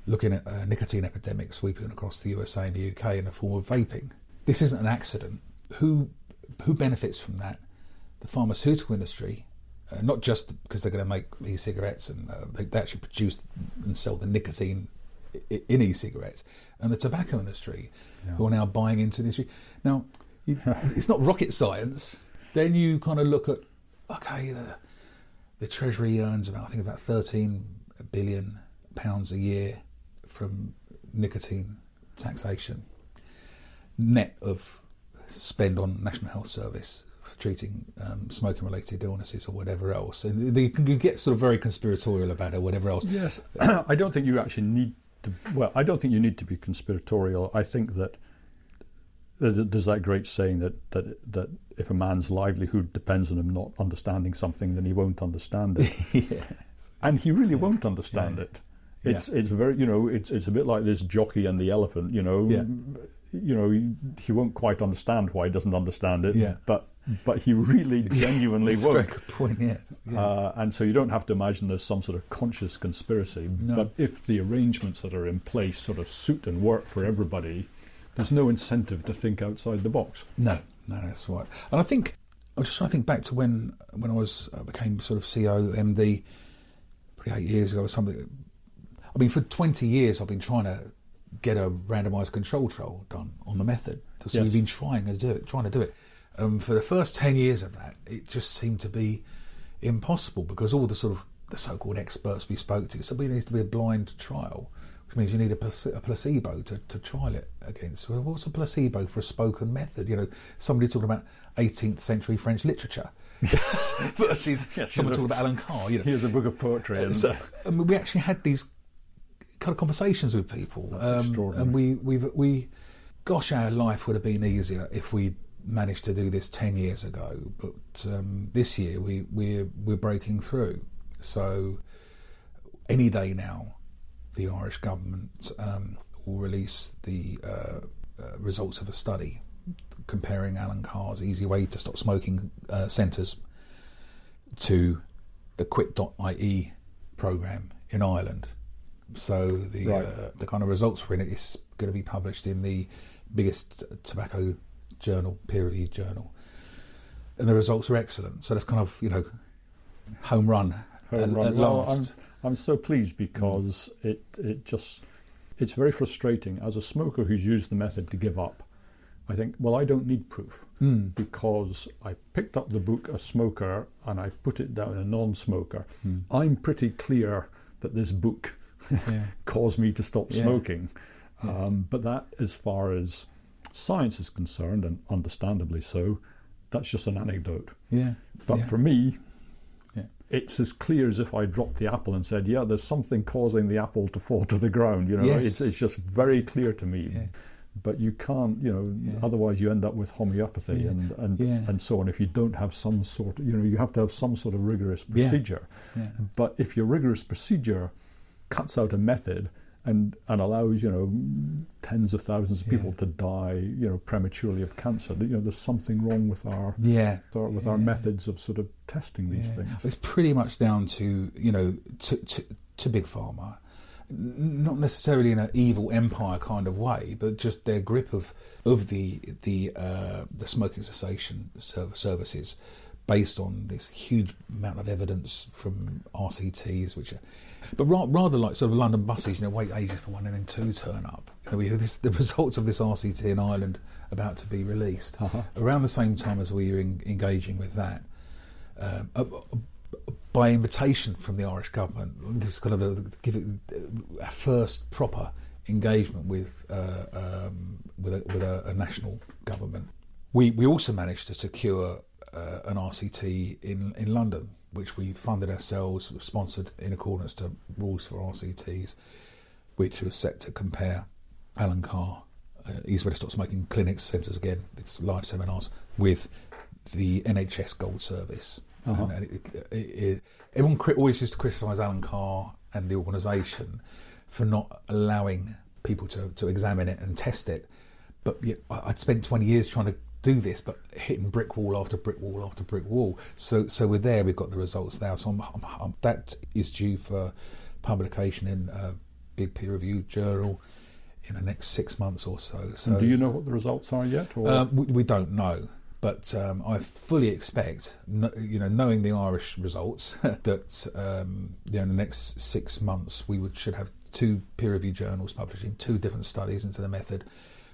looking at a nicotine epidemic sweeping across the USA and the UK in the form of vaping. This isn't an accident. Who benefits from that? The pharmaceutical industry, not just because they're going to make e-cigarettes and they actually produce and sell the nicotine in e-cigarettes, and the tobacco industry, who are now buying into the industry. Now, it's not rocket science. Then you kind of look at, okay, the Treasury earns about £13 billion a year from nicotine taxation, net of spend on National Health Service for treating smoking-related illnesses or whatever else. And you can get sort of very conspiratorial about it, or whatever else. Yes, I don't think you actually need to. Well, I don't think you need to be conspiratorial. I think that there's that great saying that if a man's livelihood depends on him not understanding something, then he won't understand it. Yes. And he really won't understand it. It's very, you know, it's a bit like this jockey and the elephant, you know. Yeah. You know, he won't quite understand why he doesn't understand it, yeah. but he really genuinely won't. That's a very good point, yes. Yeah. And so you don't have to imagine there's some sort of conscious conspiracy, but if the arrangements that are in place sort of suit and work for everybody, there's no incentive to think outside the box. No, that's right. And I think, I was just trying to think back to when I became sort of CEO, MD, probably 8 years ago or something. I mean, for 20 years I've been trying to get a randomised control trial done on the method. So we've been trying to do it. For the first 10 years of that, it just seemed to be impossible, because all the sort of the so-called experts we spoke to said there needs to be a blind trial, which means you need a placebo to trial it against. Well, what's a placebo for a spoken method? You know, somebody talking about 18th century French literature versus someone talking about Alan Carr. You know, here's a book of poetry. And I mean, we actually had these kind of conversations with people, and we gosh, our life would have been easier if we managed to do this 10 years ago. But this year we're breaking through. So any day now, the Irish government will release the results of a study comparing Alan Carr's Easy Way to Stop Smoking centres to the Quit.ie programme in Ireland. So the kind of results for it is going to be published in the biggest tobacco journal, peer-reviewed journal, and the results are excellent. So that's kind of, you know, home run at last. Well, I'm so pleased, because it's very frustrating as a smoker who's used the method to give up. I think, well, I don't need proof, because I picked up the book a smoker and I put it down a non-smoker. I'm pretty clear that this book caused me to stop smoking. But that, as far as science is concerned, and understandably so, that's just an anecdote. But for me, it's as clear as if I dropped the apple and said, there's something causing the apple to fall to the ground. You know, it's just very clear to me. But you can't, you know, otherwise you end up with homeopathy and so on. If you don't have some sort of, you know, you have to have some sort of rigorous procedure. But if your rigorous procedure cuts out a method and allows, you know, tens of thousands of people to die, you know, prematurely of cancer, you know, there's something wrong with our our methods of sort of testing these things. It's pretty much down to, you know, to Big Pharma, not necessarily in an evil empire kind of way, but just their grip of the smoking cessation services, based on this huge amount of evidence from RCTs, which are, but rather like sort of London buses, you know, wait ages for one and then two turn up. You know, we have the results of this RCT in Ireland about to be released around the same time as we were engaging with that. By invitation from the Irish government, this is kind of give it our first proper engagement with a national government. We also managed to secure an RCT in London, which we funded ourselves, sponsored in accordance to rules for RCTs, which was set to compare Alan Carr, Easy Way to Stop Smoking clinics, centres again, it's live seminars, with the NHS Gold Service. And everyone always used to criticise Alan Carr and the organisation for not allowing people to examine it and test it. But I'd spent 20 years trying to do this, but hitting brick wall after brick wall after brick wall. So we're there. We've got the results now. So that is due for publication in a big peer-reviewed journal in the next 6 months or so. And do you know what the results are yet? Or? We don't know. But I fully expect, knowing the Irish results, that in the next 6 months we should have 2 peer-reviewed journals publishing 2 different studies into the method,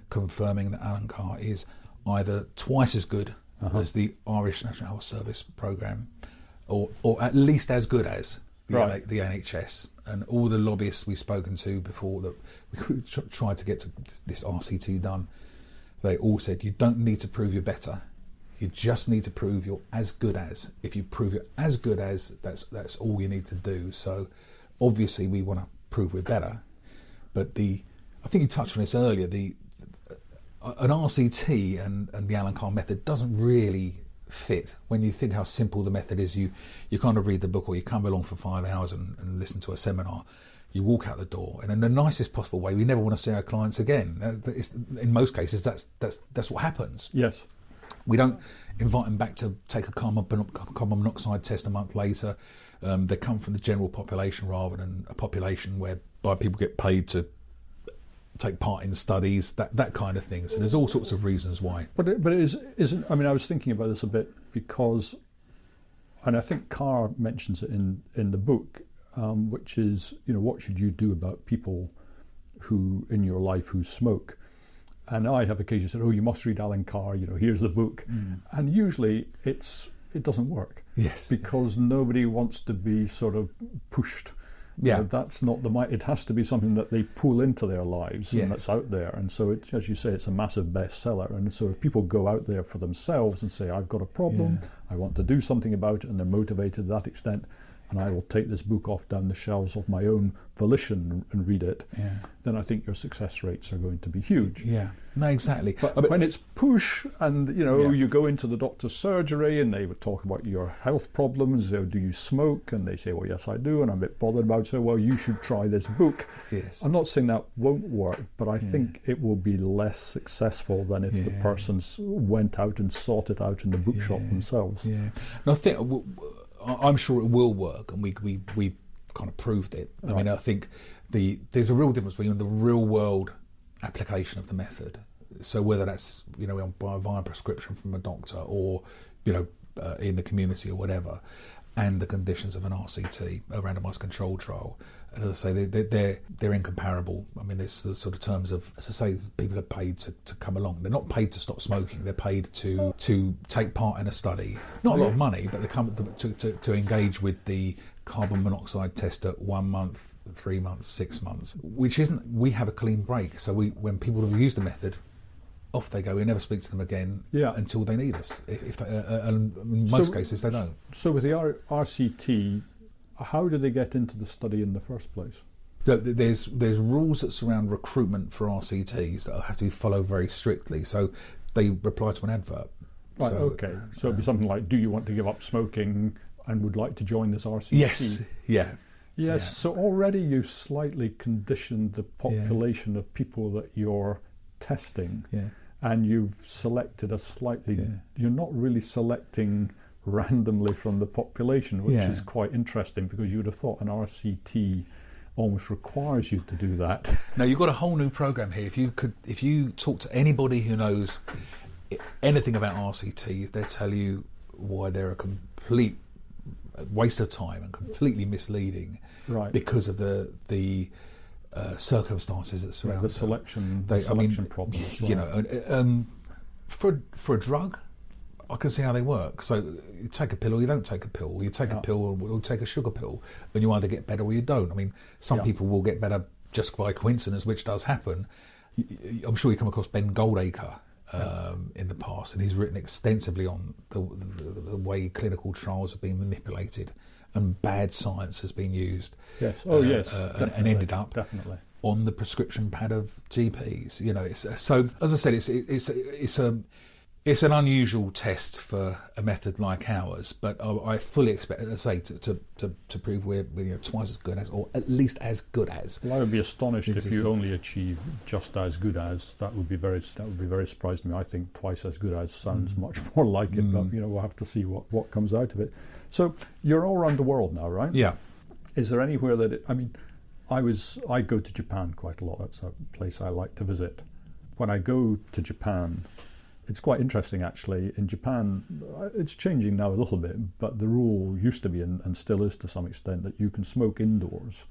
confirming that Alan Carr is either twice as good as the Irish National Health Service programme, or at least as good as the NHS. And all the lobbyists we've spoken to before that we tried to get to this RCT done, they all said you don't need to prove you're better. You just need to prove you're as good as. If you prove you're as good as, that's all you need to do. So obviously we want to prove we're better. But I think you touched on this earlier, an RCT and the Alan Carr method doesn't really fit. When you think how simple the method is, you kind of read the book, or you come along for 5 hours and listen to a seminar, you walk out the door, and in the nicest possible way, we never want to see our clients again. In most cases, that's what happens. Yes. We don't invite them back to take a carbon monoxide test a month later. They come from the general population rather than a population whereby people get paid to take part in studies, that kind of thing. So there's all sorts of reasons why. But it isn't. I mean, I was thinking about this a bit because, and I think Carr mentions it in the book, which is, what should you do about people who in your life who smoke? And I have occasionally said, you must read Alan Carr, here's the book. And usually it's it doesn't work. Yes. Because nobody wants to be sort of pushed. Yeah. That's not it has to be something that they pull into their lives, Yes. and that's out there. And so, as you say, it's a massive bestseller. And so if people go out there for themselves and say, I've got a problem, I want to do something about it, and they're motivated to that extent, and I will take this book off down the shelves of my own volition and read it, then I think your success rates are going to be huge. Yeah, no, exactly. But when it's push, and you go into the doctor's surgery and they would talk about your health problems, do you smoke? And they say, well, yes, I do, and I'm a bit bothered about it. So, well, you should try this book. Yes. I'm not saying that won't work, but I think it will be less successful than if the persons went out and sought it out in the bookshop themselves. Yeah, and I think I'm sure it will work, and we kind of proved it. I mean, I think there's a real difference between the real world application of the method. So whether that's via prescription from a doctor or in the community or whatever, and the conditions of an RCT, a randomised controlled trial. And as I say, they're incomparable. I mean, there's the sort of terms of, as I say, people are paid to come along. They're not paid to stop smoking. They're paid to take part in a study. Not a lot of money, but they come to engage with the carbon monoxide test at 1 month, 3 months, 6 months, which isn't. We have a clean break. So when people have used the method, off they go. We never speak to them again until they need us. And in most cases, they don't. So with the RCT, how do they get into the study in the first place? So there's rules that surround recruitment for RCTs that have to be followed very strictly. So they reply to an advert. Right. Okay. So it'd be something like, "Do you want to give up smoking and would like to join this RCT?" Yes. Yeah. Yes. Yeah. So already you've slightly conditioned the population of people that you're testing. Yeah. And you've selected a slightly. You're not really selecting randomly from the population, which is quite interesting, because you would have thought an RCT almost requires you to do that. Now you've got a whole new program here. If you talk to anybody who knows anything about RCTs, they'll tell you why they're a complete waste of time and completely misleading, right? Because of the circumstances that surround the selection problems. For a drug, I can see how they work. So you take a pill or you don't take a pill. You take a pill or take a sugar pill, and you either get better or you don't. I mean, some people will get better just by coincidence, which does happen. I'm sure you come across Ben Goldacre in the past, and he's written extensively on the way clinical trials have been manipulated and bad science has been used. Yes. Oh, yes. And ended up on the prescription pad of GPs. So as I said, it's an unusual test for a method like ours, but I fully expect, as I say, to prove we're twice as good as, or at least as good as. Well, I would be astonished if you only achieve just as good as. That would be very surprising to me. I think twice as good as sounds much more like it, but we'll have to see what comes out of it. So you're all around the world now, right? Yeah. Is there anywhere that I go to Japan quite a lot. That's a place I like to visit. When I go to Japan, it's quite interesting actually. In Japan, it's changing now a little bit, but the rule used to be, and still is to some extent, that you can smoke indoors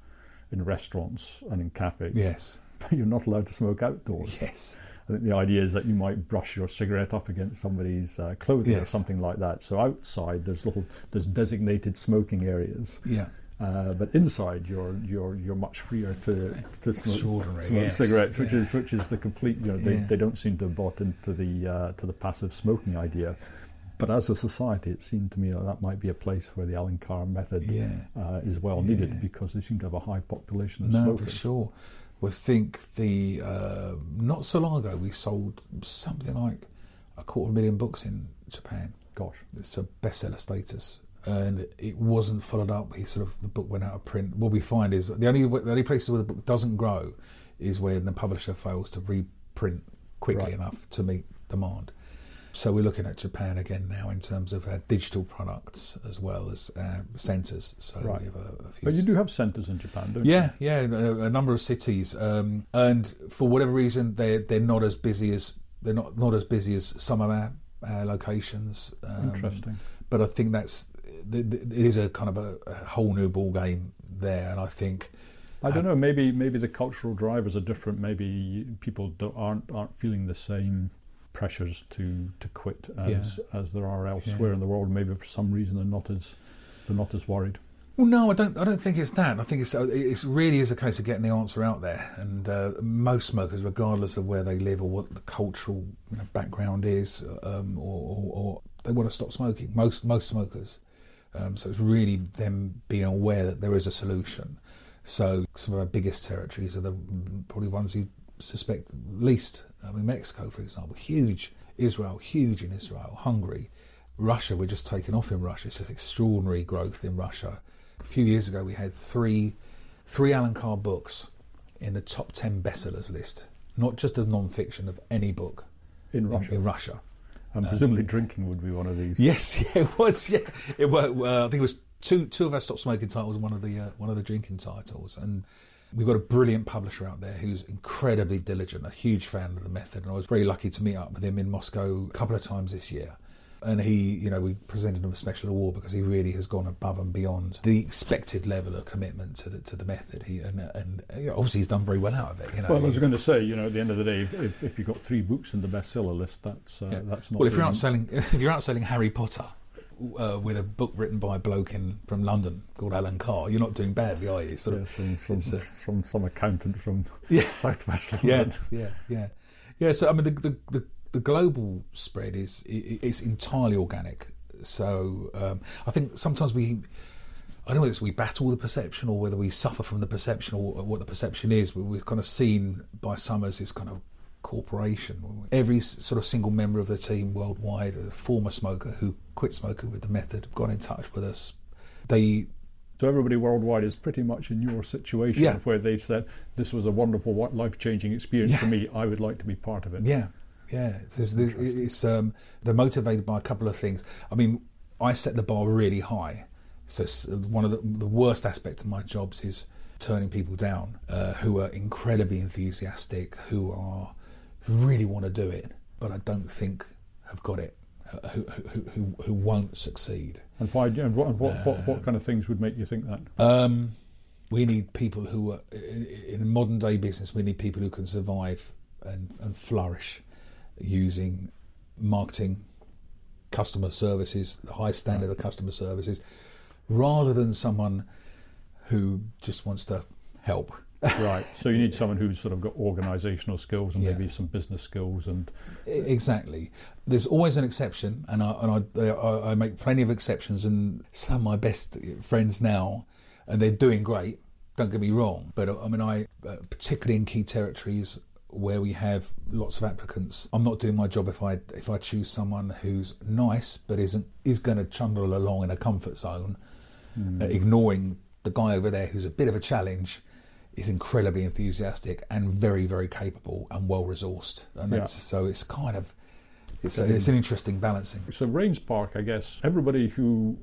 in restaurants and in cafes. Yes. But you're not allowed to smoke outdoors. Yes. I think the idea is that you might brush your cigarette up against somebody's clothing or something like that. So outside there's designated smoking areas. Yeah. But inside you're much freer to smoke cigarettes, which is the complete. They don't seem to have bought into the passive smoking idea. But as a society, it seemed to me that might be a place where the Alan Carr method is well needed, because they seem to have a high population of smokers. No, for sure. I think not so long ago we sold something like 250,000 books in Japan. Gosh, it's a bestseller status, and it wasn't followed up. The book went out of print. What we find is the only places where the book doesn't grow is when the publisher fails to reprint quickly enough to meet demand. So we're looking at Japan again now in terms of digital products as well as centres. So we have a few. But you do have centres in Japan, don't you? Yeah, a number of cities, and for whatever reason, they're not as busy as some of our locations. Interesting. But I think it is a kind of a whole new ball game there, and I think. I don't know. Maybe the cultural drivers are different. Maybe people aren't feeling the same pressures to quit as there are elsewhere in the world. Maybe for some reason they're not as worried. Well, no, I don't think it's that. I think it's really is a case of getting the answer out there. And most smokers, regardless of where they live or what the cultural background is, or they want to stop smoking. Most smokers. So it's really them being aware that there is a solution. So some of our biggest territories are probably ones you suspect least. I mean, Mexico, for example, huge. Israel, huge in Israel. Hungary. Russia, we're just taking off in Russia. It's just extraordinary growth in Russia. A few years ago, we had three Alan Carr books in the top 10 bestsellers list, not just of non-fiction, of any book in Russia. And presumably drinking would be one of these. Yes, yeah, it was. Yeah, it was. I think it was two of our Stop Smoking titles, one of the drinking titles, and we've got a brilliant publisher out there who's incredibly diligent, a huge fan of the method, and I was very lucky to meet up with him in Moscow a couple of times this year. And he, we presented him a special award because he really has gone above and beyond the expected level of commitment to the method. And obviously he's done very well out of it. Well, I was going to say, at the end of the day, if you've got 3 books in the bestseller list, that's not. Well, if you're outselling Harry Potter with a book written by a bloke from London called Alan Carr, you're not doing badly, are you? From some accountant from Southwest London. Yes, yeah. So I mean, the global spread is entirely organic. So I think sometimes I don't know whether we battle the perception or whether we suffer from the perception or what the perception is, but we're kind of seen by some as this kind of corporation. Every sort of single member of the team worldwide, a former smoker who quit smoking with the method, got in touch with us. So everybody worldwide is pretty much in your situation where they said, this was a wonderful, life-changing experience for me. I would like to be part of it. Yeah. They're motivated by a couple of things. I mean, I set the bar really high. So one of the worst aspects of my jobs is turning people down who are incredibly enthusiastic, who really want to do it, but I don't think have got it, who won't succeed. And why? And what kind of things would make you think that? We need people who are in modern day business. We need people who can survive and flourish using marketing, customer services, the high standard of customer services, rather than someone who just wants to help. Right. So you need someone who's sort of got organisational skills and maybe some business skills. And exactly. There's always an exception, and I make plenty of exceptions. And some of my best friends now, and they're doing great. Don't get me wrong, but I mean, particularly in key territories where we have lots of applicants, I'm not doing my job if I choose someone who's nice but is going to trundle along in a comfort zone, ignoring the guy over there who's a bit of a challenge, is incredibly enthusiastic and very, very capable and well resourced, and so it's kind of it's an interesting balancing. So Rains Park, I guess, everybody who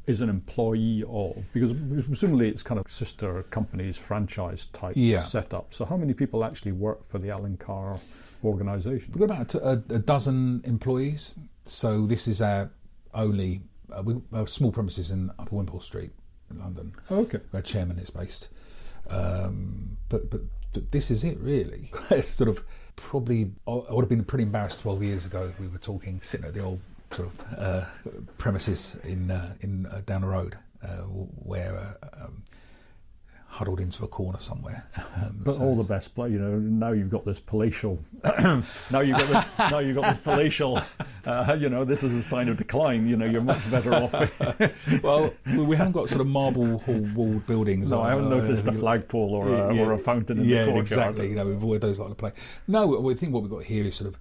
is an employee of, because presumably it's kind of sister companies, franchise type setup. So how many people actually work for the Alan Carr organisation? We've got about a dozen employees. So this is our only we have small premises in Upper Wimpole Street in London. Okay. Where Chairman is based. But this is it really. It's sort of probably, I would have been pretty embarrassed 12 years ago if we were talking, sitting at the old sort of premises in down the road, where huddled into a corner somewhere. But so all the best, now you've got this palatial. now you've got this palatial. This is a sign of decline. You're much better off. Well, we haven't got sort of marble walled buildings. No, I haven't noticed a flagpole or a fountain in the courtyard. Exactly. We've avoided those like the plague. No, I think what we've got here is sort of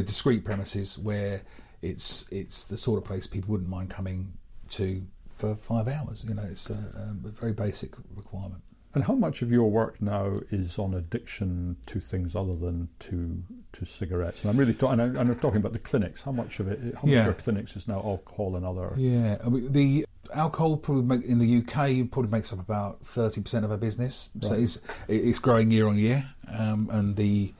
discrete premises where it's the sort of place people wouldn't mind coming to for 5 hours. It's a very basic requirement. And how much of your work now is on addiction to things other than to cigarettes? And I'm really I'm talking about the clinics. How much of your clinics is now alcohol and other? Yeah, the alcohol in the UK probably makes up about 30% of our business. Right. So it's growing year on year, and the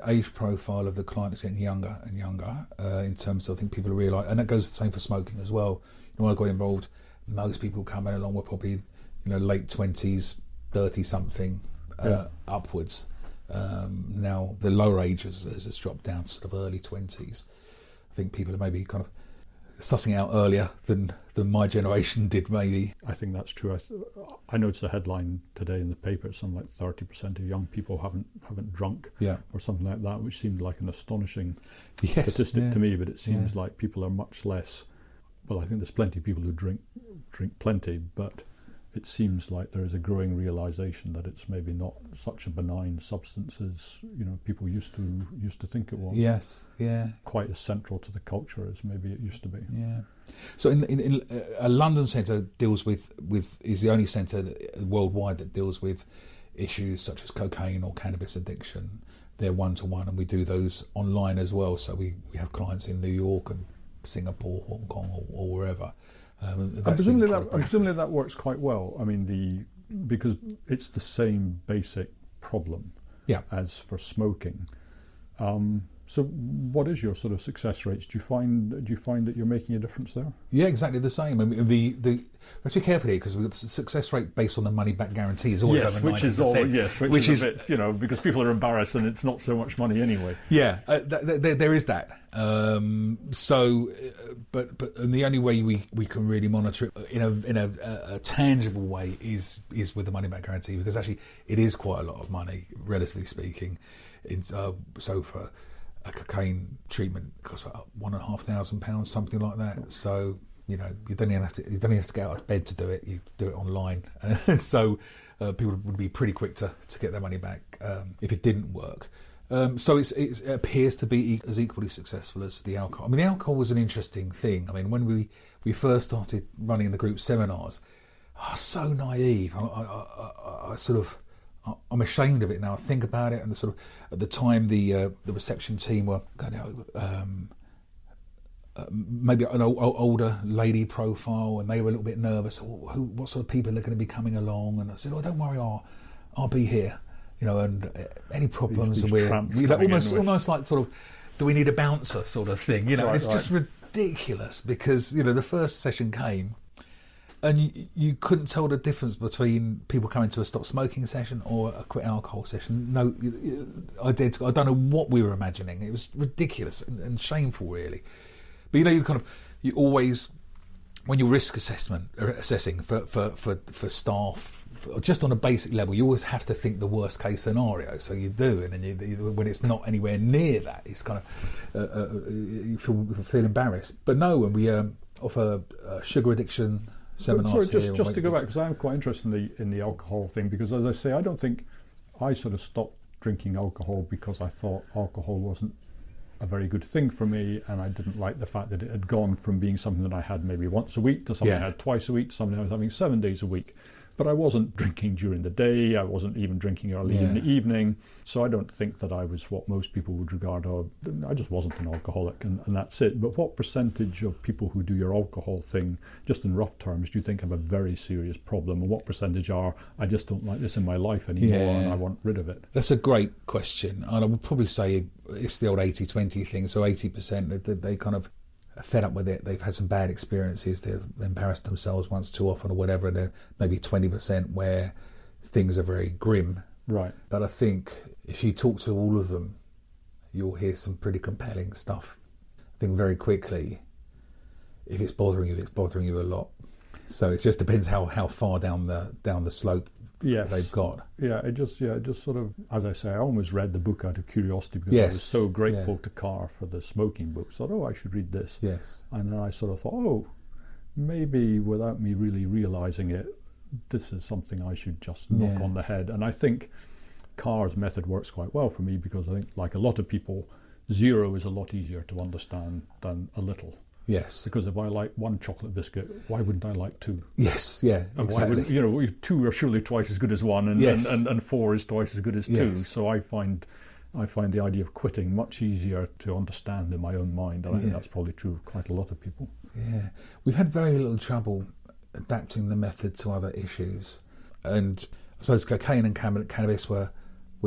age profile of the client is getting younger and younger. In terms of, I think people realise, and that goes the same for smoking as well. When I got involved, most people coming along were probably late 20s, 30 something upwards, Now the lower age has dropped down to sort of early 20s. I think people are maybe kind of sussing out earlier than my generation did, maybe. I think that's true. I noticed a headline today in the paper, something like 30% of young people haven't drunk, or something like that, which seemed like an astonishing statistic to me. But it seems like people are much less. Well, I think there's plenty of people who drink plenty, but it seems like there is a growing realization that it's maybe not such a benign substance as people used to think it was. Yes, yeah. Quite as central to the culture as maybe it used to be. Yeah. So in a London centre deals with is the only centre worldwide that deals with issues such as cocaine or cannabis addiction. They're one-to-one, and we do those online as well. So we have clients in New York and Singapore, Hong Kong, or wherever. Presumably that works quite well. I mean, because it's the same basic problem as for smoking. So what is your sort of success rates? Do you find that you're making a difference there? Yeah, exactly the same. I mean, let's be careful here, because we've got the success rate based on the money back guarantee is always over 90%. Which is a bit, because people are embarrassed and it's not so much money anyway. Yeah, there is that. But the only way we can really monitor it in a tangible way is with the money back guarantee, because actually it is quite a lot of money, relatively speaking. So for a cocaine treatment costs about £1,500, something like that. So you don't even have to get out of bed to do it. You do it online, and so people would be pretty quick to get their money back if it didn't work. So it appears to be as equally successful as the alcohol. I mean, the alcohol was an interesting thing. I mean, when we first started running the group seminars, I was so naive. I'm ashamed of it now. I think about it, and at the time the reception team were going maybe an older lady profile, and they were a little bit nervous. What sort of people are going to be coming along? And I said, don't worry, I'll be here. And any problems, these we're almost like sort of, do we need a bouncer sort of thing? And it's just ridiculous, because the first session came, and you couldn't tell the difference between people coming to a stop smoking session or a quit alcohol session. No, I don't know what we were imagining. It was ridiculous and shameful, really. But you always, when you're risk assessing for staff, just on a basic level, you always have to think the worst case scenario. So you do, and then when it's not anywhere near that, it's kind of you feel embarrassed. But no, when we offer sugar addiction seminars. Sorry, just to go back, because I'm quite interested in the alcohol thing, because as I say, I don't think I sort of stopped drinking alcohol because I thought alcohol wasn't a very good thing for me, and I didn't like the fact that it had gone from being something that I had maybe once a week to something I had twice a week, to something I was having 7 days a week. But I wasn't drinking during the day, I wasn't even drinking early in the evening, so I don't think that I was what most people would regard, I just wasn't an alcoholic, and that's it. But what percentage of people who do your alcohol thing, just in rough terms, do you think have a very serious problem, and what percentage are, I just don't like this in my life anymore and I want rid of it? That's a great question, and I would probably say it's the old 80-20 thing, so 80% they kind of fed up with it, they've had some bad experiences, they've embarrassed themselves once too often or whatever, and maybe 20% where things are very grim. Right. But I think if you talk to all of them, you'll hear some pretty compelling stuff. I think very quickly, if it's bothering you a lot. So it just depends how far down the slope they've got. Yeah, it just sort of, as I say, I almost read the book out of curiosity because I was so grateful to Carr for the smoking book. So I thought, I should read this. Yes. And then I sort of thought, maybe without me really realising it, this is something I should just knock on the head. And I think Carr's method works quite well for me, because I think, like a lot of people, 0 is a lot easier to understand than a little. Yes. Because if I like one chocolate biscuit, why wouldn't I like 2? Yes, yeah, exactly. Why would, 2 are surely twice as good as 1, and 4 is twice as good as 2. Yes. So I find the idea of quitting much easier to understand in my own mind. And I think that's probably true of quite a lot of people. Yeah. We've had very little trouble adapting the method to other issues. And I suppose cocaine and cannabis were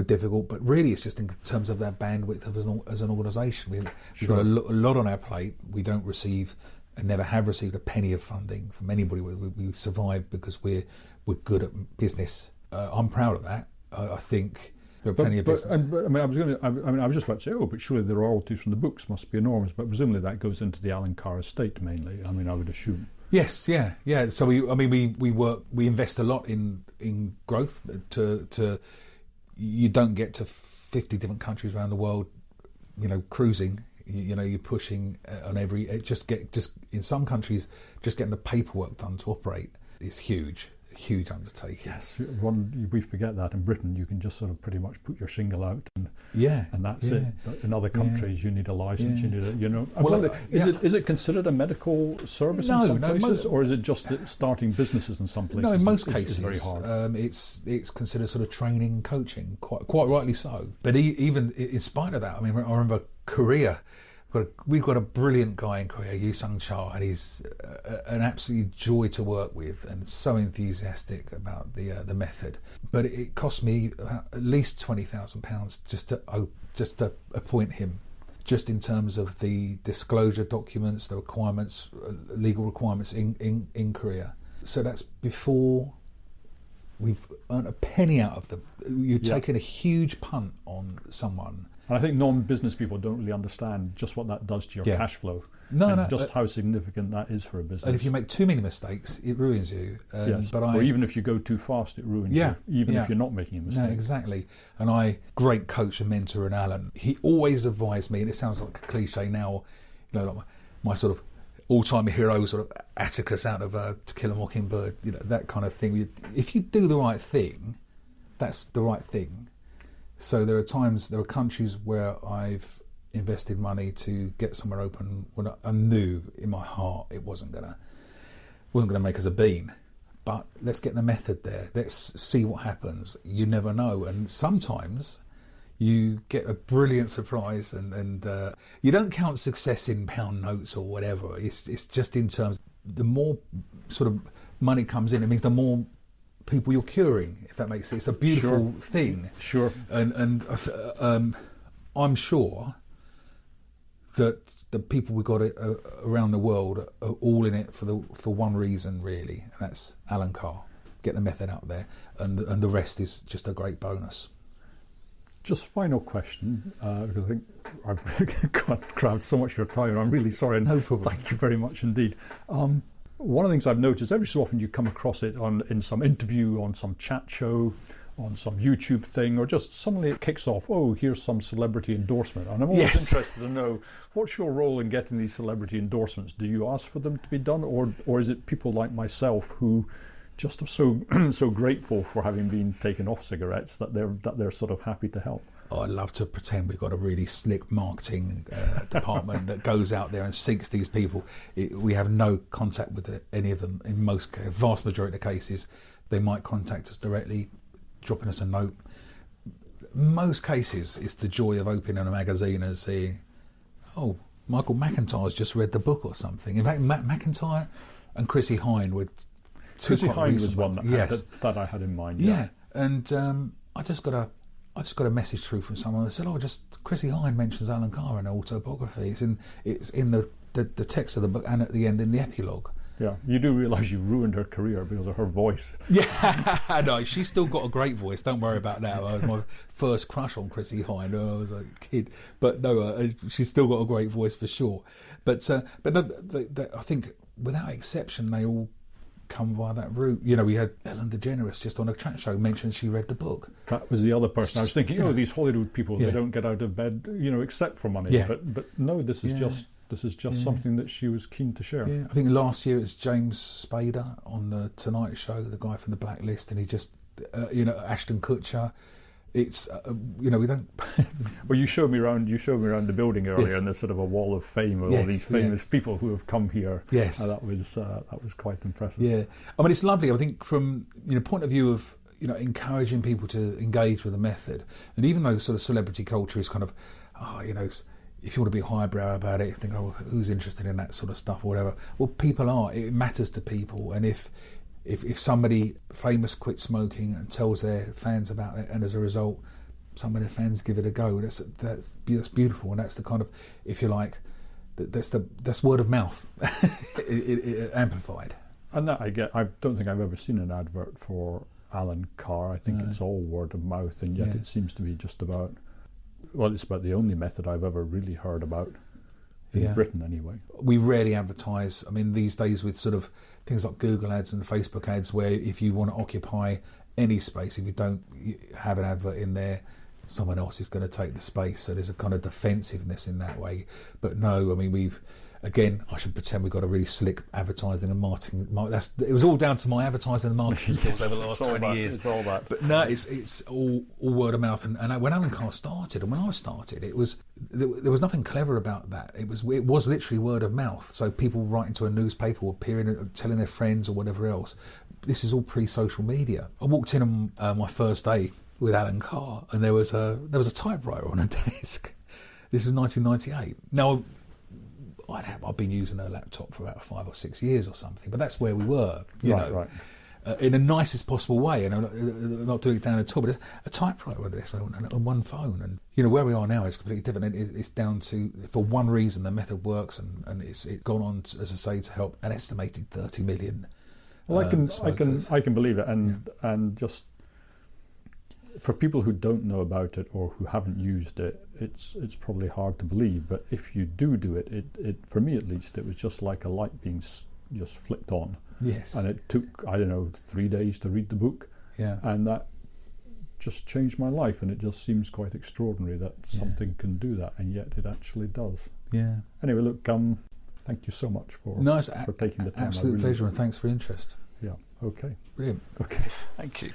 difficult, but really it's just in terms of their bandwidth as an organisation. We've got a lot on our plate. We don't receive and never have received a penny of funding from anybody. We survive because we're good at business. I'm proud of that. I think There are plenty of business. I was just about to say, but surely the royalties from the books must be enormous. But presumably that goes into the Alan Carr estate mainly. I mean, I would assume. Yes, yeah. So we invest a lot in growth. You don't get to 50 different countries around the world, cruising. You're pushing on every. Just in some countries, just getting the paperwork done to operate is huge undertaking. Yes, we forget that in Britain you can just sort of pretty much put your shingle out and that's it. But in other countries you need a license. You need is it considered a medical service in some places, or is it just that starting businesses in some places? No, in most cases it's very hard. It's considered sort of training, coaching, quite rightly so. But even in spite of that, I remember Korea. We've got a brilliant guy in Korea, Yu Sung Cha, and he's an absolute joy to work with and so enthusiastic about the method. But it cost me at least £20,000 just to appoint him, just in terms of the disclosure documents, the requirements, legal requirements in Korea. So that's before we've earned a penny out of them. You've taken a huge punt on someone. And I think non-business people don't really understand just what that does to your cash flow. Just how significant that is for a business. And if you make too many mistakes, it ruins you. Or even if you go too fast, it ruins you. Even if you're not making a mistake. No, exactly. And great coach and mentor in Alan, he always advised me, and it sounds like a cliche now, like my sort of all-time hero, sort of Atticus out of To Kill a Mockingbird, that kind of thing. If you do the right thing, that's the right thing. So there are countries where I've invested money to get somewhere open when I knew in my heart it wasn't gonna make us a bean. But let's get the method there. Let's see what happens. You never know, and sometimes you get a brilliant surprise, and you don't count success in pound notes or whatever. It's just in terms. The more sort of money comes in, it means the more people you're curing, if that makes sense. It's a beautiful thing. Sure. And I'm sure that the people we got around the world are all in it for one reason, really, and that's Alan Carr. Get the method out there, and the rest is just a great bonus. Just final question, because I think I've grabbed so much of your time, and I'm really sorry. No problem. Thank you very much indeed. One of the things I've noticed, every so often you come across it in some interview, on some chat show, on some YouTube thing, or just suddenly it kicks off, here's some celebrity endorsement. And I'm always interested to know, what's your role in getting these celebrity endorsements? Do you ask for them to be done, or is it people like myself who just are so grateful for having been taken off cigarettes that they're sort of happy to help? I'd love to pretend we've got a really slick marketing department that goes out there and seeks these people. We have no contact with any of them. In vast majority of the cases, they might contact us directly, dropping us a note. Most cases, it's the joy of opening a magazine and seeing, Michael McIntyre's just read the book or something. In fact, McIntyre and Chrissie Hynde were two. Chrissie Hynde was one that I had in mind. Yeah, and I just got a message through from someone that said, Chrissie Hynde mentions Alan Carr in her autobiography. It's in the text of the book and at the end in the epilogue. Yeah, you do realise you ruined her career because of her voice. Yeah, no, she's still got a great voice. Don't worry about that. I had my first crush on Chrissie Hynde when I was a kid, but no, she's still got a great voice for sure. But no, I think without exception, they all come via that route. We had Ellen DeGeneres just on a chat show mentioned she read the book. That was the other person. I was thinking, these Hollywood people, they don't get out of bed, except for money. Yeah. But no, this is just something that she was keen to share. Yeah. I think last year it was James Spader on the Tonight Show, the guy from The Blacklist, and he just, Ashton Kutcher. It's we don't. Well, you showed me around the building earlier, and there's sort of a wall of fame of all these famous people who have come here. Yes, that was quite impressive. Yeah, I mean it's lovely. I think from point of view of encouraging people to engage with the method, and even though sort of celebrity culture is kind of, if you want to be highbrow about it, you think, who's interested in that sort of stuff or whatever. Well, people are. It matters to people, and if somebody famous quits smoking and tells their fans about it, and as a result, some of their fans give it a go, that's beautiful, and that's the kind of, if you like, that's word of mouth, it amplified. And that I don't think I've ever seen an advert for Alan Carr. I think it's all word of mouth, and yet it seems to be just about, well, it's about the only method I've ever really heard about in Britain anyway. We rarely advertise. I mean, these days with sort of things like Google ads and Facebook ads, where if you want to occupy any space, if you don't have an advert in there, someone else is going to take the space. So there's a kind of defensiveness in that way. But no, I mean, I should pretend we've got a really slick advertising and marketing. It was all down to my advertising and marketing skills over the last 20 years. It's all that. But no, it's all word of mouth. And when Alan Carr started, and when I started, there was nothing clever about that. It was literally word of mouth. So people writing to a newspaper or appearing, telling their friends or whatever else. This is all pre-social media. I walked in on my first day with Alan Carr, and there was a typewriter on a desk. This is 1998. Now, I've been using a laptop for about 5 or 6 years or something, but that's where we were, you know, in the nicest possible way, and I'm not doing it down at all, but a typewriter with this on one phone, and you know where we are now is completely different. It's down to, for one reason, the method works, and it's gone on, as I say, to help an estimated 30 million. Well, I can believe it, and just for people who don't know about it or who haven't used it, it's probably hard to believe. But if you do it, it for me at least, it was just like a light being just flicked on. Yes. And it took, I don't know, 3 days to read the book. Yeah. And that just changed my life, and it just seems quite extraordinary that something can do that, and yet it actually does. Yeah. Anyway, look, thank you so much for taking the time. Absolute pleasure, and thanks for your interest. Yeah. Okay. Brilliant. Okay. Thank you.